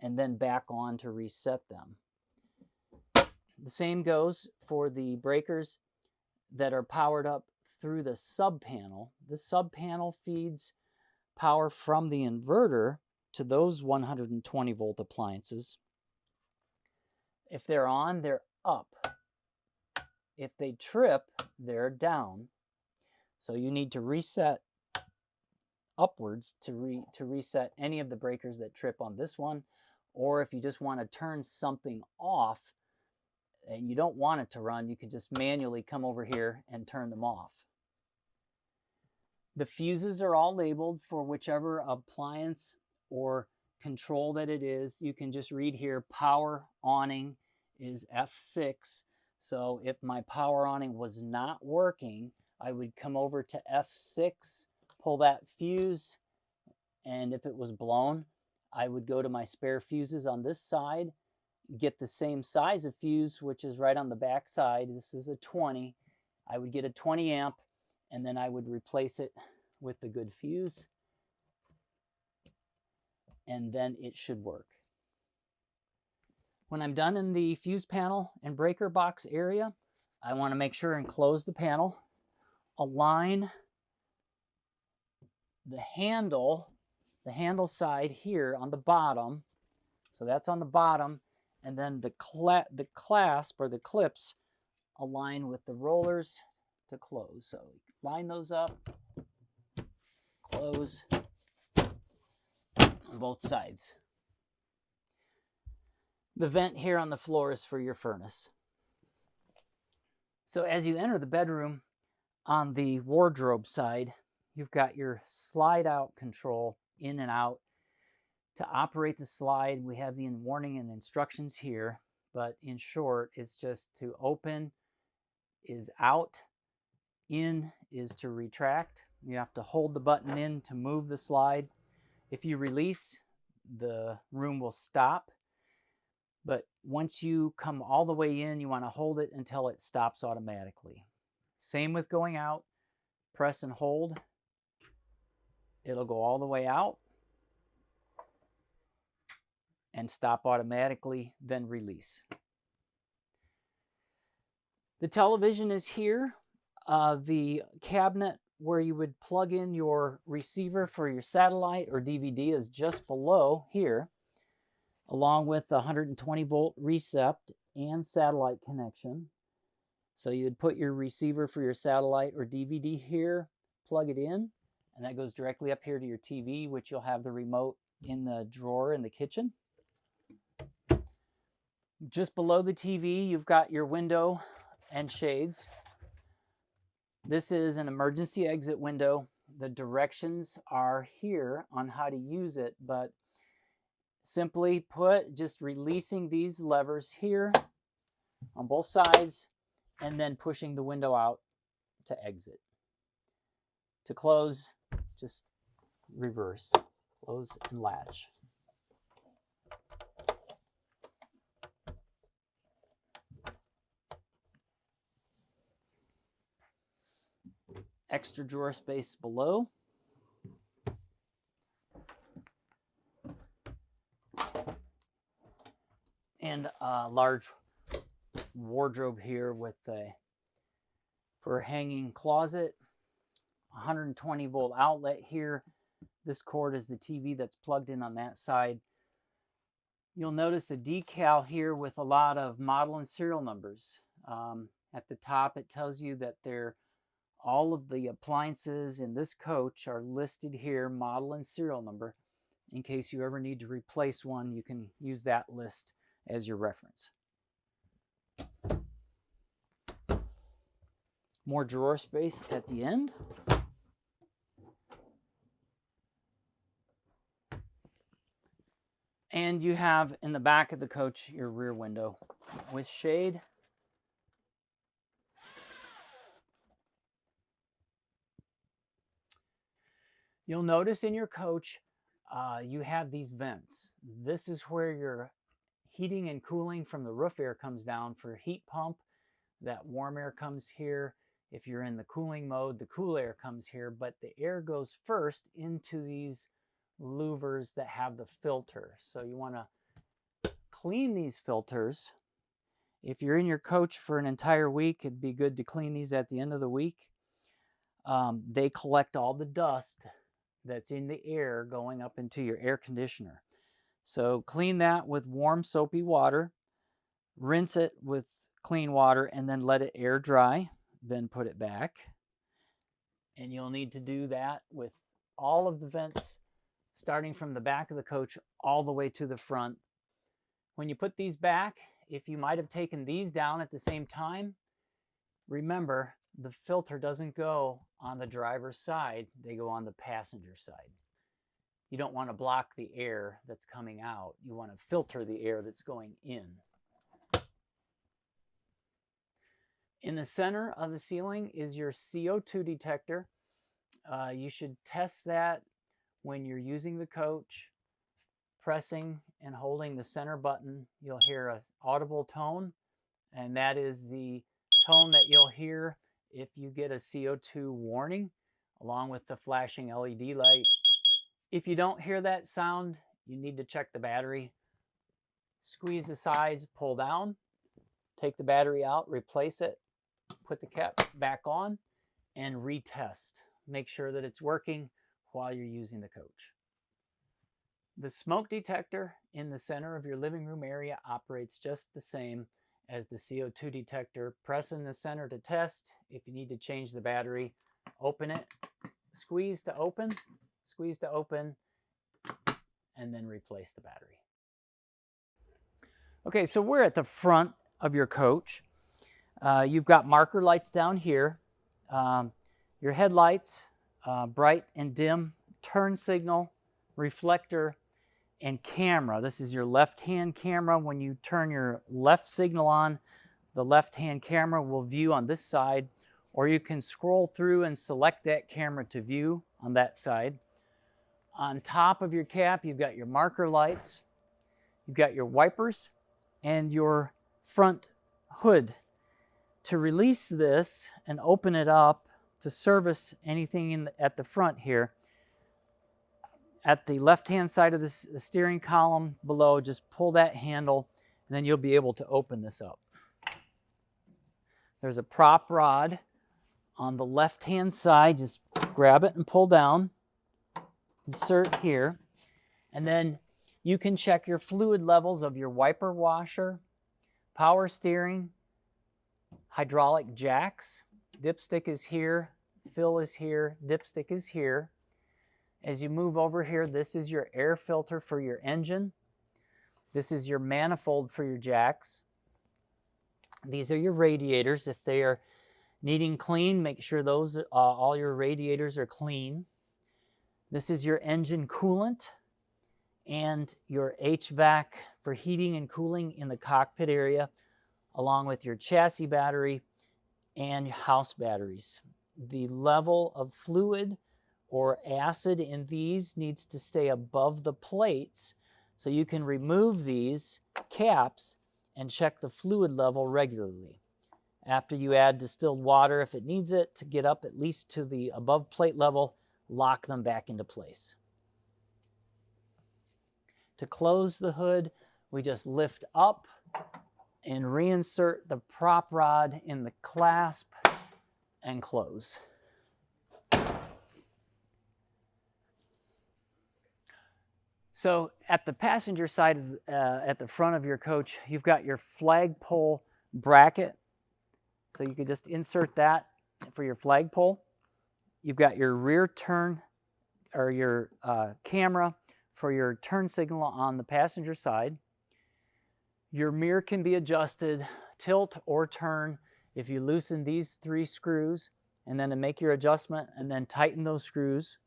[SPEAKER 1] and then back on to reset them. The same goes for the breakers that are powered up through the sub panel. The sub panel feeds power from the inverter to those 120 volt appliances. If they're on, they're up. If they trip, they're down. So you need to reset upwards to reset any of the breakers that trip on this one, or if you just want to turn something off, and you don't want it to run, you could just manually come over here and turn them off. The fuses are all labeled for whichever appliance or control that it is. You can just read here, power awning is F6. So if my power awning was not working, I would come over to F6, pull that fuse, and if it was blown, I would go to my spare fuses on this side, get the same size of fuse, which is right on the back side. This is a 20. I would get a 20 amp, and then I would replace it with the good fuse, and then it should work. When I'm done in the fuse panel and breaker box area, I want to make sure and close the panel, align the handle side here on the bottom. So that's on the bottom, and then the clasp or the clips align with the rollers to close. So line those up, close on both sides. The vent here on the floor is for your furnace. So as you enter the bedroom, on the wardrobe side, you've got your slide out control in and out. To operate the slide, we have the warning and instructions here, but in short, it's just to open is out, in is to retract. You have to hold the button in to move the slide. If you release, the room will stop. But once you come all the way in, you want to hold it until it stops automatically. Same with going out. Press and hold. It'll go all the way out and stop automatically, then release. The television is here. The cabinet where you would plug in your receiver for your satellite or DVD is just below here, along with the 120 volt recept and satellite connection. So you'd put your receiver for your satellite or DVD here, plug it in, and that goes directly up here to your TV, which you'll have the remote in the drawer in the kitchen. Just below the TV, you've got your window and shades. This is an emergency exit window. The directions are here on how to use it, but simply put, just releasing these levers here on both sides and then pushing the window out to exit. To close, just reverse, close and latch. Extra drawer space below. And a large wardrobe here with for a hanging closet. 120 volt outlet here. This cord is the TV that's plugged in on that side. You'll notice a decal here with a lot of model and serial numbers. At the top it tells you that all of the appliances in this coach are listed here, model and serial number. In case you ever need to replace one, you can use that list as your reference. More drawer space at the end. And you have in the back of the coach your rear window with shade. You'll notice in your coach you have these vents. This is where your heating and cooling from the roof air comes down for heat pump. That warm air comes here. If you're in the cooling mode, the cool air comes here, but the air goes first into these louvers that have the filter. So you want to clean these filters. If you're in your coach for an entire week, it'd be good to clean these at the end of the week. They collect all the dust that's in the air going up into your air conditioner. So clean that with warm soapy water, rinse it with clean water, and then let it air dry, then put it back. And you'll need to do that with all of the vents, starting from the back of the coach all the way to the front. When you put these back, if you might have taken these down at the same time, remember the filter doesn't go on the driver's side, they go on the passenger side. You don't want to block the air that's coming out. You want to filter the air that's going in. In the center of the ceiling is your CO2 detector. You should test that when you're using the coach. Pressing and holding the center button, you'll hear an audible tone, and that is the tone that you'll hear if you get a CO2 warning, along with the flashing LED light. If you don't hear that sound, you need to check the battery. Squeeze the sides, pull down, take the battery out, replace it, put the cap back on, and retest. Make sure that it's working while you're using the coach. The smoke detector in the center of your living room area operates just the same as the CO2 detector. Press in the center to test. If you need to change the battery, open it, squeeze to open, and then replace the battery. Okay, so we're at the front of your coach. You've got marker lights down here. Your headlights, bright and dim, turn signal, reflector, and camera. This is your left-hand camera. When you turn your left signal on, the left-hand camera will view on this side, or you can scroll through and select that camera to view on that side. On top of your cap, you've got your marker lights, you've got your wipers, and your front hood. To release this and open it up to service anything at the front here, at the left-hand side of the steering column below, just pull that handle, and then you'll be able to open this up. There's a prop rod on the left-hand side. Just grab it and pull down. Insert here. And then you can check your fluid levels of your wiper washer, power steering, hydraulic jacks. Dipstick is here, fill is here, dipstick is here. As you move over here, this is your air filter for your engine. This is your manifold for your jacks. These are your radiators. If they are needing clean, make sure those all your radiators are clean. This is your engine coolant and your HVAC for heating and cooling in the cockpit area, along with your chassis battery and house batteries. The level of fluid or acid in these needs to stay above the plates, so you can remove these caps and check the fluid level regularly. After you add distilled water, if it needs it, to get up at least to the above plate level, lock them back into place. To close the hood, we just lift up and reinsert the prop rod in the clasp and close. So at the passenger side, at the front of your coach, you've got your flagpole bracket. So you could just insert that for your flagpole. You've got your rear turn, or your camera for your turn signal on the passenger side. Your mirror can be adjusted, tilt or turn, if you loosen these 3 screws, and then to make your adjustment and then tighten those screws.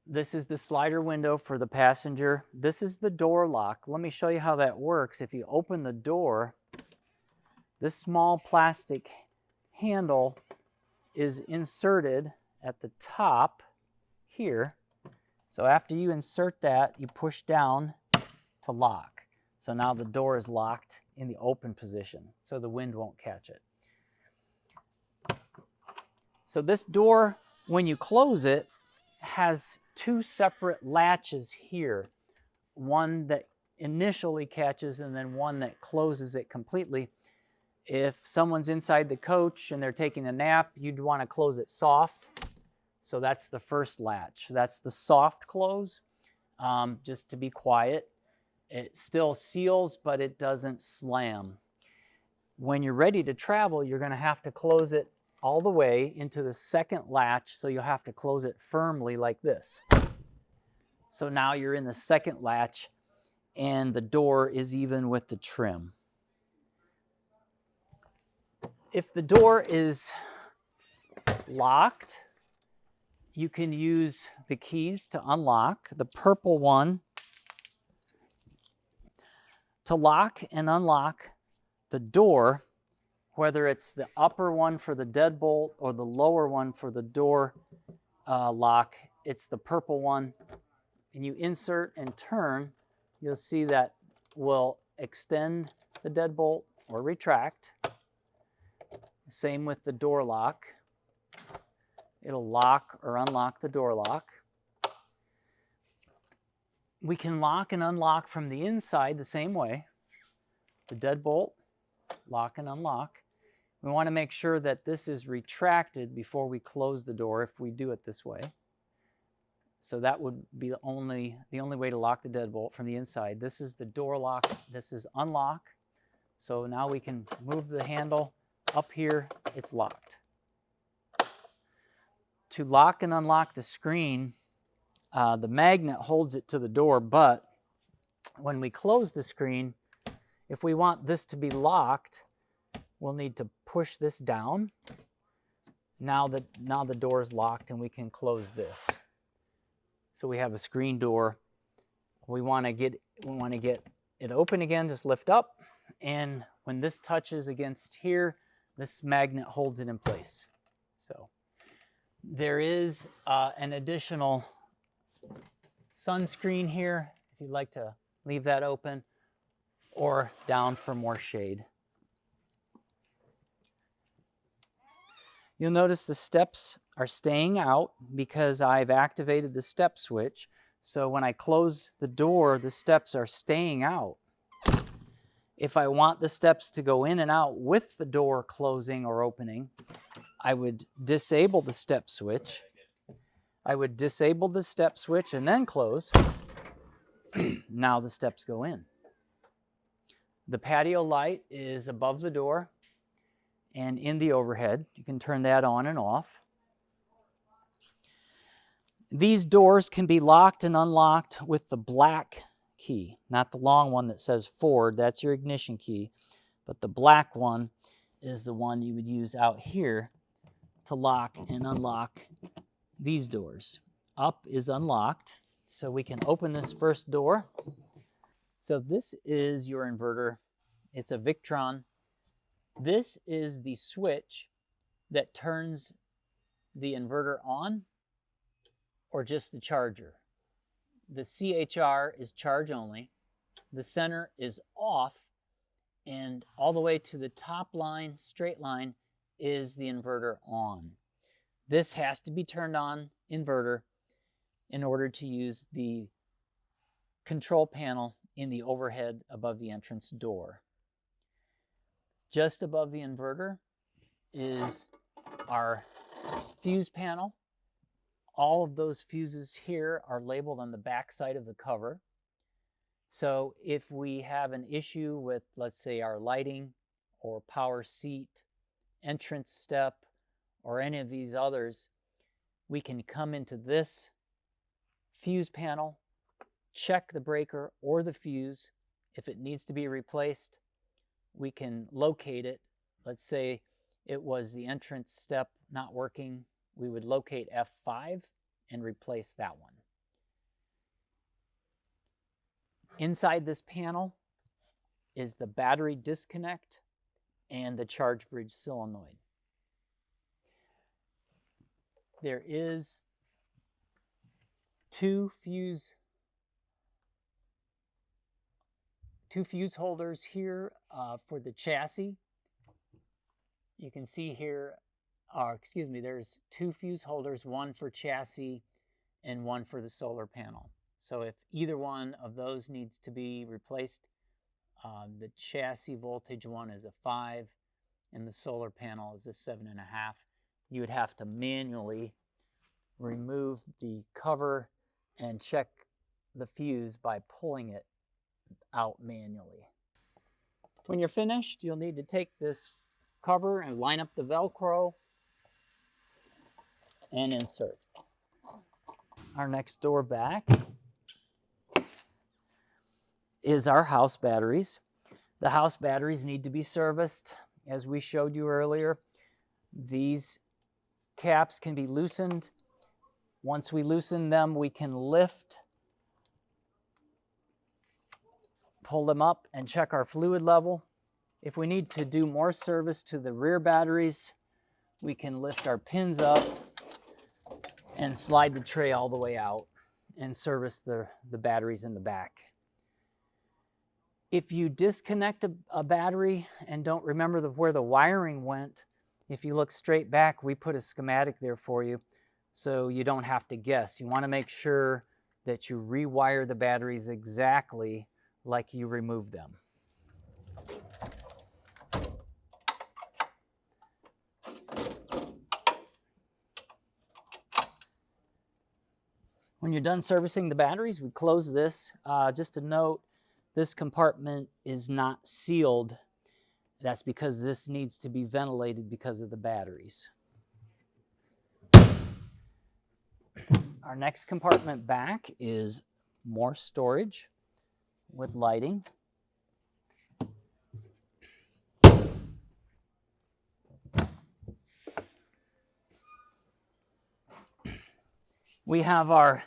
[SPEAKER 1] This is the slider window for the passenger. This is the door lock. Let me show you how that works. If you open the door, this small plastic handle is inserted at the top here. So after you insert that, you push down to lock. So now the door is locked in the open position, so the wind won't catch it. So this door, when you close it, has 2 separate latches here. One that initially catches and then one that closes it completely. If someone's inside the coach and they're taking a nap, you'd want to close it soft. So that's the first latch. That's the soft close, just to be quiet. It still seals, but it doesn't slam. When you're ready to travel, you're going to have to close it all the way into the second latch, so you'll have to close it firmly like this. So now you're in the second latch, and the door is even with the trim. If the door is locked, you can use the keys to unlock. The purple one to lock and unlock the door, whether it's the upper one for the deadbolt or the lower one for the door lock, it's the purple one. And you insert and turn, you'll see that will extend the deadbolt or retract. Same with the door lock. It'll lock or unlock the door lock. We can lock and unlock from the inside the same way. The deadbolt, lock and unlock. We want to make sure that this is retracted before we close the door if we do it this way. So that would be the only way to lock the deadbolt from the inside. This is the door lock. This is unlock. So now we can move the handle up here. It's locked. To lock and unlock the screen, the magnet holds it to the door, but when we close the screen, if we want this to be locked, we'll need to push this down. Now the door is locked and we can close this. So we have a screen door. We want to get it open again, just lift up, and when this touches against here, this magnet holds it in place. So there is an additional sunscreen here if you'd like to leave that open, or down for more shade. You'll notice the steps are staying out because I've activated the step switch. So when I close the door, the steps are staying out. If I want the steps to go in and out with the door closing or opening, I would disable the step switch. I would disable the step switch and then close. Now the steps go in. The patio light is above the door and in the overhead. You can turn that on and off. These doors can be locked and unlocked with the black key, not the long one that says forward. That's your ignition key. But the black one is the one you would use out here to lock and unlock these doors. Up is unlocked, so we can open this first door. So this is your inverter. It's a Victron. This is the switch that turns the inverter on or just the charger. The CHR is charge only. The center is off, and all the way to the top line, straight line, is the inverter on. This has to be turned on inverter in order to use the control panel in the overhead above the entrance door. Just above the inverter is our fuse panel. All of those fuses here are labeled on the back side of the cover. So if we have an issue with, let's say, our lighting or power seat, entrance step, or any of these others, we can come into this fuse panel, check the breaker or the fuse. If it needs to be replaced, we can locate it. Let's say it was the entrance step not working. We would locate F5 and replace that one. Inside this panel is the battery disconnect and the charge bridge solenoid. There is two fuse holders here for the chassis. You can see here, there's two fuse holders, one for chassis and one for the solar panel. So if either one of those needs to be replaced, the chassis voltage one is a 5 and the solar panel is a 7.5. You would have to manually remove the cover and check the fuse by pulling it out manually. When you're finished, you'll need to take this cover and line up the Velcro and insert. Our next door back is our house batteries. The house batteries need to be serviced. As we showed you earlier, these caps can be loosened. Once we loosen them, we can lift, pull them up, and check our fluid level. If we need to do more service to the rear batteries, we can lift our pins up and slide the tray all the way out and service the batteries in the back. If you disconnect a battery and don't remember where the wiring went, if you look straight back, we put a schematic there for you so you don't have to guess. You want to make sure that you rewire the batteries exactly like you removed them. When you're done servicing the batteries, we close this. Just a note, this compartment is not sealed. That's because this needs to be ventilated because of the batteries. Our next compartment back is more storage with lighting. We have our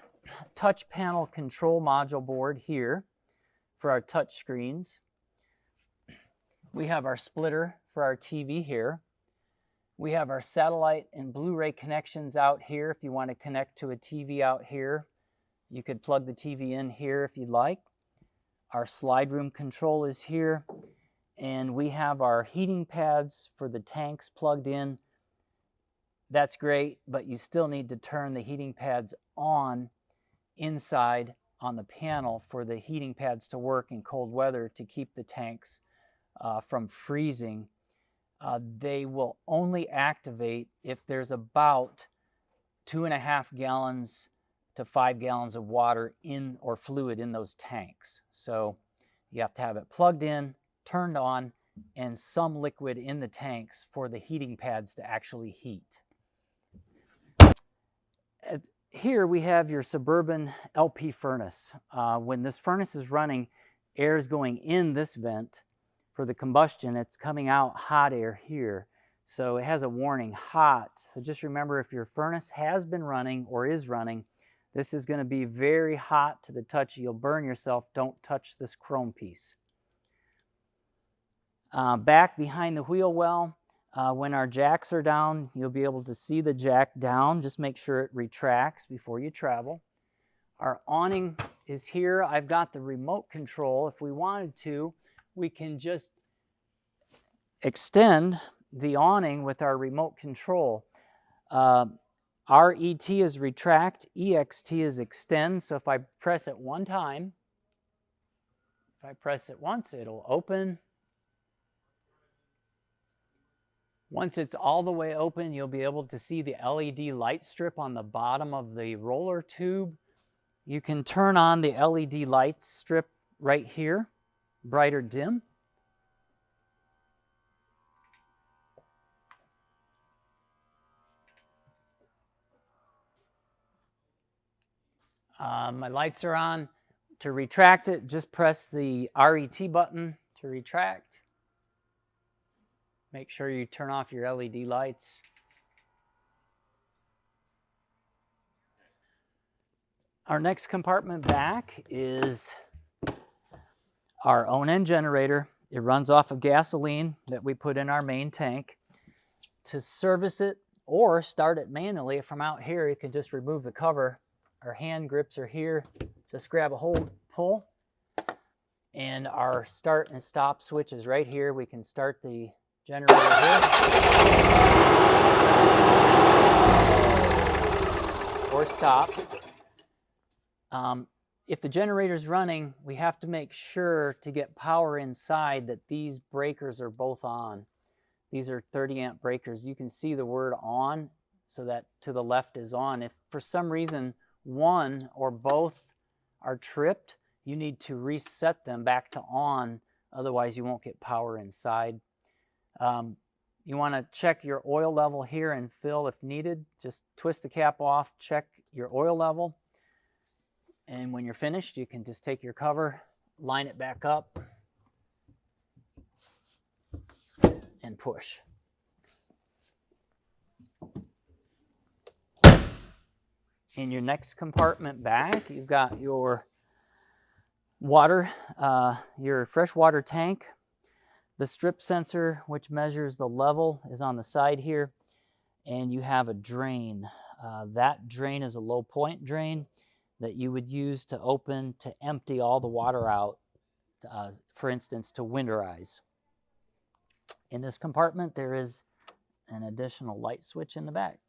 [SPEAKER 1] touch panel control module board here for our touch screens. We have our splitter for our TV here. We have our satellite and Blu-ray connections out here. If you want to connect to a TV out here, you could plug the TV in here if you'd like. Our slide room control is here. And we have our heating pads for the tanks plugged in. That's great, but you still need to turn the heating pads on inside on the panel for the heating pads to work in cold weather to keep the tanks from freezing. They will only activate if there's about 2.5 gallons to 5 gallons of water in or fluid in those tanks. So you have to have it plugged in, turned on, and some liquid in the tanks for the heating pads to actually heat. Here we have your Suburban LP furnace. When this furnace is running, air is going in this vent. For the combustion, it's coming out hot air here. So it has a warning, hot. So just remember, if your furnace has been running or is running, this is going to be very hot to the touch. You'll burn yourself. Don't touch this chrome piece. Back behind the wheel well, when our jacks are down, you'll be able to see the jack down. Just make sure it retracts before you travel. Our awning is here. I've got the remote control. If we wanted to, we can just extend the awning with our remote control. RET is retract, EXT is extend. So if I press it one time, if I press it once, it'll open. Once it's all the way open, you'll be able to see the LED light strip on the bottom of the roller tube. You can turn on the LED light strip right here, bright or dim. My lights are on. To retract it, just press the RET button to retract. Make sure you turn off your LED lights. Our next compartment back is our own-end generator. It runs off of gasoline that we put in our main tank. To service it or start it manually from out here, you can just remove the cover. Our hand grips are here. Just grab a hold, pull, and our start and stop switch is right here. We can start the generator here or stop. If the generator's running, we have to make sure to get power inside that these breakers are both on. These are 30 amp breakers. You can see the word on, so that to the left is on. If for some reason one or both are tripped, you need to reset them back to on, otherwise you won't get power inside. You want to check your oil level here and fill if needed. Just twist the cap off, check your oil level, and when you're finished, you can just take your cover line it back up, and push. In your next compartment back, you've got your water, your freshwater tank. The strip sensor, which measures the level, is on the side here, and you have a drain. That drain is a low point drain that you would use to empty all the water out, for instance, to winterize. In this compartment, there is an additional light switch in the back.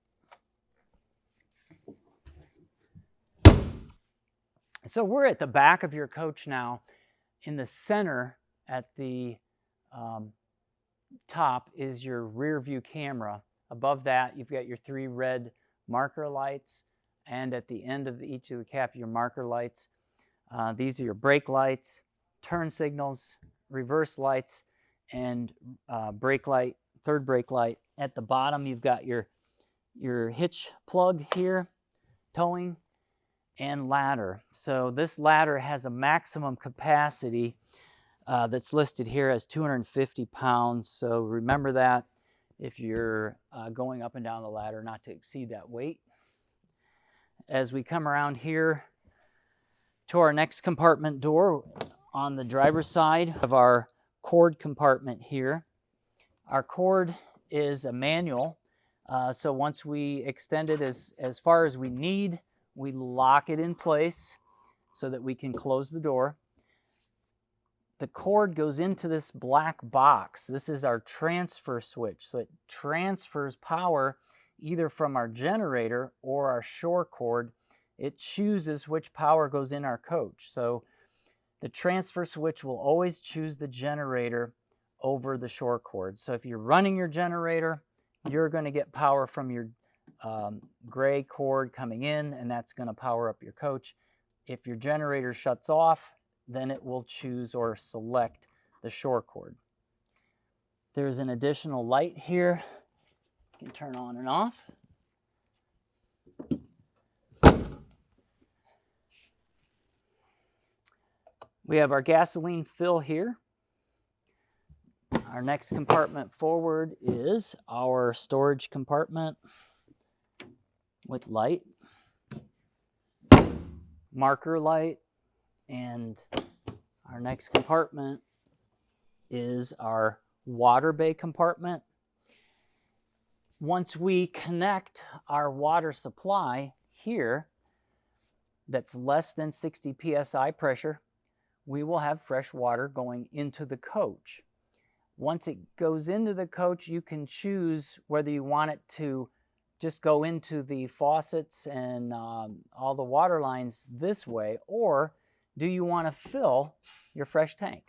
[SPEAKER 1] So we're at the back of your coach now. In the center at the top is your rear view camera. Above that, you've got your 3 red marker lights, and at the end of each of the cap, your marker lights. These are your brake lights, turn signals, reverse lights, and brake light, third brake light. At the bottom, you've got your hitch plug here, towing, and ladder. So this ladder has a maximum capacity that's listed here as 250 pounds. So remember that if you're going up and down the ladder, not to exceed that weight. As we come around here to our next compartment door on the driver's side of our cord compartment here, our cord is a manual. So once we extend it as far as we need, we lock it in place so that we can close the door. The cord goes into this black box. This is our transfer switch. So it transfers power either from our generator or our shore cord. It chooses which power goes in our coach. So the transfer switch will always choose the generator over the shore cord. So if you're running your generator, you're going to get power from your gray cord coming in, and that's going to power up your coach. If your generator shuts off, then it will choose or select the shore cord. There's an additional light here. You can turn on and off. We have our gasoline fill here. Our next compartment forward is our storage compartment with light, marker light, and our next compartment is our water bay compartment. Once we connect our water supply here that's less than 60 psi pressure, we will have fresh water going into the coach. Once it goes into the coach, you can choose whether you want it to just go into the faucets and all the water lines this way, or do you want to fill your fresh tank?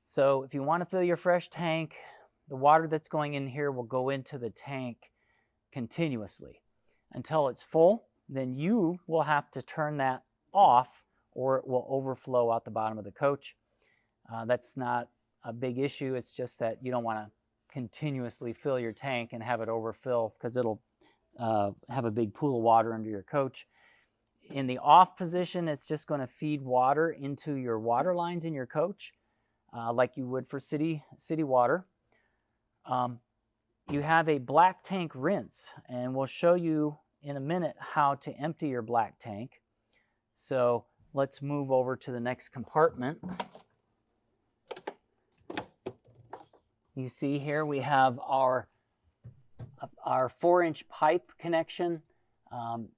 [SPEAKER 1] So if you want to fill your fresh tank, the water that's going in here will go into the tank continuously until it's full. Then you will have to turn that off or it will overflow out the bottom of the coach. That's not a big issue. It's just that you don't want to continuously fill your tank and have it overfill, because it'll have a big pool of water under your coach. In the off position, it's just going to feed water into your water lines in your coach, like you would for city water. You have a black tank rinse, and we'll show you in a minute how to empty your black tank. So let's move over to the next compartment. You see here we have our 4-inch pipe connection.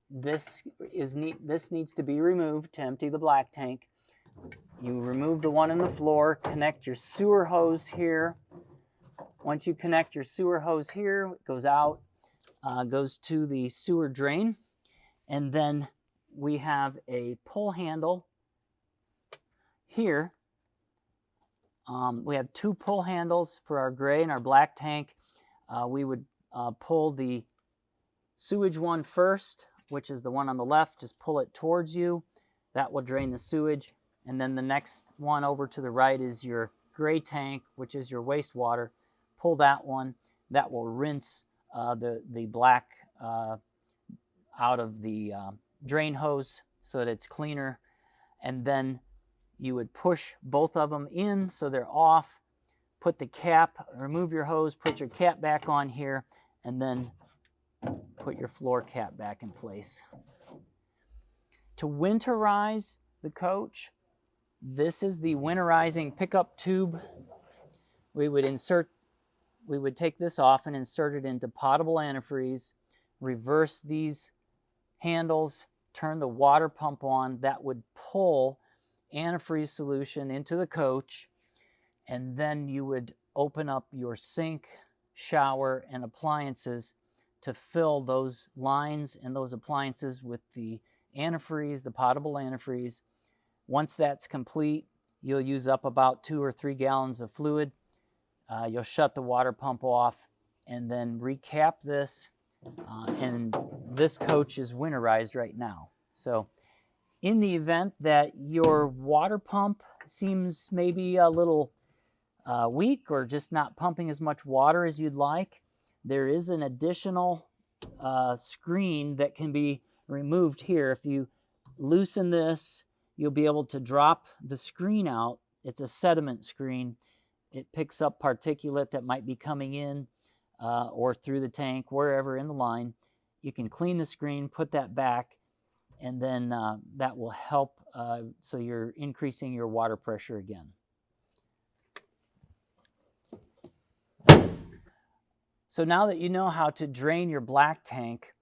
[SPEAKER 1] This needs to be removed to empty the black tank. You remove the one on the floor, connect your sewer hose here. Once you connect your sewer hose here, it goes out, goes to the sewer drain, and then we have a pull handle here. We have 2 pull handles for our gray and our black tank. We would pull the sewage one first, which is the one on the left. Just pull it towards you. That will drain the sewage. And then the next one over to the right is your gray tank, which is your wastewater. Pull that one. That will rinse the black out of the drain hose so that it's cleaner. And then You would push both of them in so they're off, put the cap, remove your hose, put your cap back on here, and then put your floor cap back in place. To winterize the coach, this is the winterizing pickup tube. We would take this off and insert it into potable antifreeze, reverse these handles, turn the water pump on. That would pull antifreeze solution into the coach, and then you would open up your sink, shower, and appliances to fill those lines and those appliances with the antifreeze, the potable antifreeze. Once that's complete, you'll use up about 2 or 3 gallons of fluid. You'll shut the water pump off and then recap this, and this coach is winterized right now. So in the event that your water pump seems maybe a little weak or just not pumping as much water as you'd like, there is an additional screen that can be removed here. If you loosen this, you'll be able to drop the screen out. It's a sediment screen. It picks up particulate that might be coming in or through the tank, wherever in the line. You can clean the screen, put that back, and then that will help so you're increasing your water pressure again. So now that you know how to drain your black tank,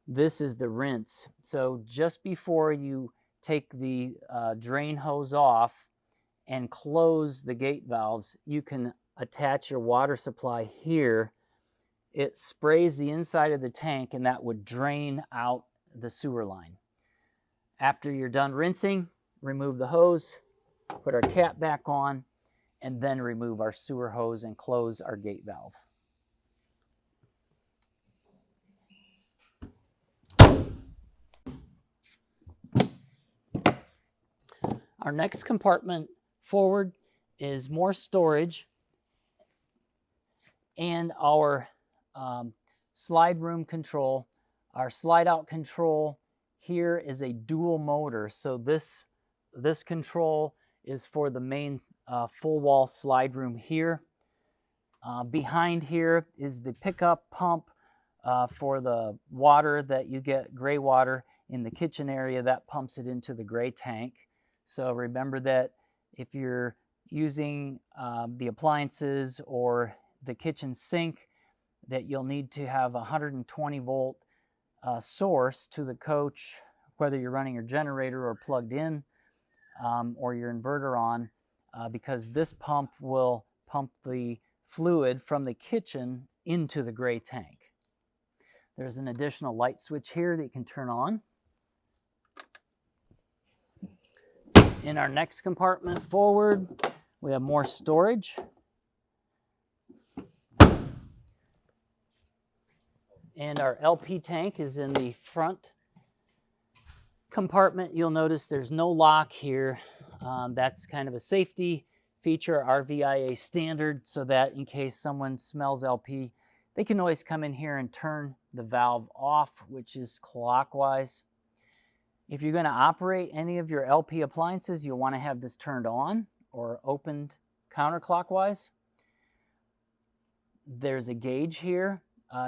[SPEAKER 1] this is the rinse. So just before you take the drain hose off and close the gate valves, you can attach your water supply here. It sprays the inside of the tank, and that would drain out the sewer line. After you're done rinsing, remove the hose, put our cap back on, and then remove our sewer hose and close our gate valve. Our next compartment forward is more storage, and our slide room control. Our slide out control here is a dual motor. So this control is for the main full wall slide room here. Behind here is the pickup pump for the water that you get, gray water in the kitchen area. That pumps it into the gray tank. So remember that if you're using the appliances or the kitchen sink, that you'll need to have a 120 volt source to the coach, whether you're running your generator or plugged in or your inverter on, because this pump will pump the fluid from the kitchen into the gray tank. There's an additional light switch here that you can turn on. In our next compartment forward, we have more storage. And our LP tank is in the front compartment. You'll notice there's no lock here. That's kind of a safety feature, RVIA standard, so that in case someone smells LP, they can always come in here and turn the valve off, which is clockwise. If you're going to operate any of your LP appliances, you'll want to have this turned on or opened counterclockwise. There's a gauge here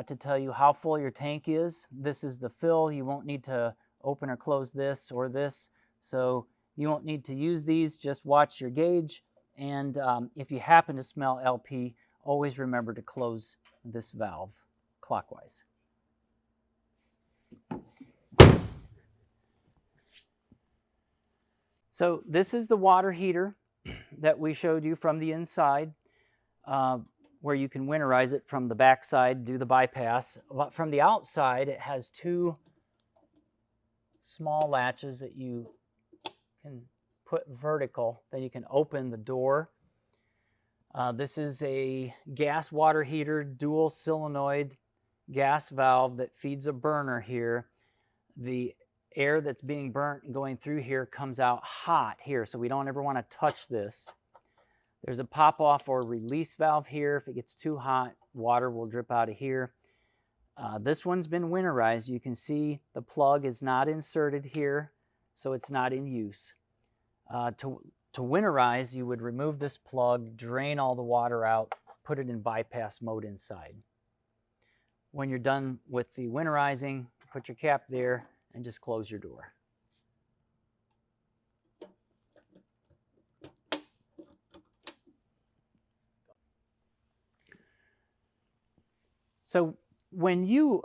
[SPEAKER 1] to tell you how full your tank is. This is the fill. You won't need to open or close this or this, so you won't need to use these. Just watch your gauge, and if you happen to smell LP, always remember to close this valve clockwise. So this is the water heater that we showed you from the inside, where you can winterize it from the back side, do the bypass. But from the outside, it has 2 small latches that you can put vertical, then you can open the door. This is a gas water heater, dual solenoid gas valve that feeds a burner here. The air that's being burnt and going through here comes out hot here, so we don't ever want to touch this. There's a pop-off or release valve here. If it gets too hot, water will drip out of here. This one's been winterized. You can see the plug is not inserted here, so it's not in use. To To winterize, you would remove this plug, drain all the water out, put it in bypass mode inside. When you're done with the winterizing, put your cap there and just close your door. So when you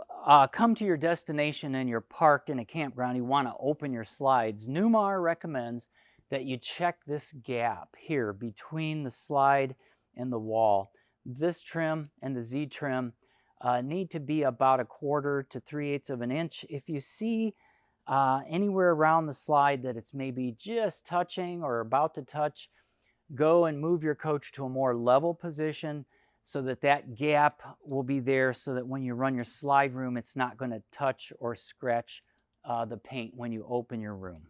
[SPEAKER 1] come to your destination and you're parked in a campground, you want to open your slides, Newmar recommends that you check this gap here between the slide and the wall. This trim and the Z trim need to be about 1/4 to 3/8 of an inch. If you see anywhere around the slide that it's maybe just touching or about to touch, go and move your coach to a more level position so that that gap will be there so that when you run your slide room, it's not going to touch or scratch the paint when you open your room.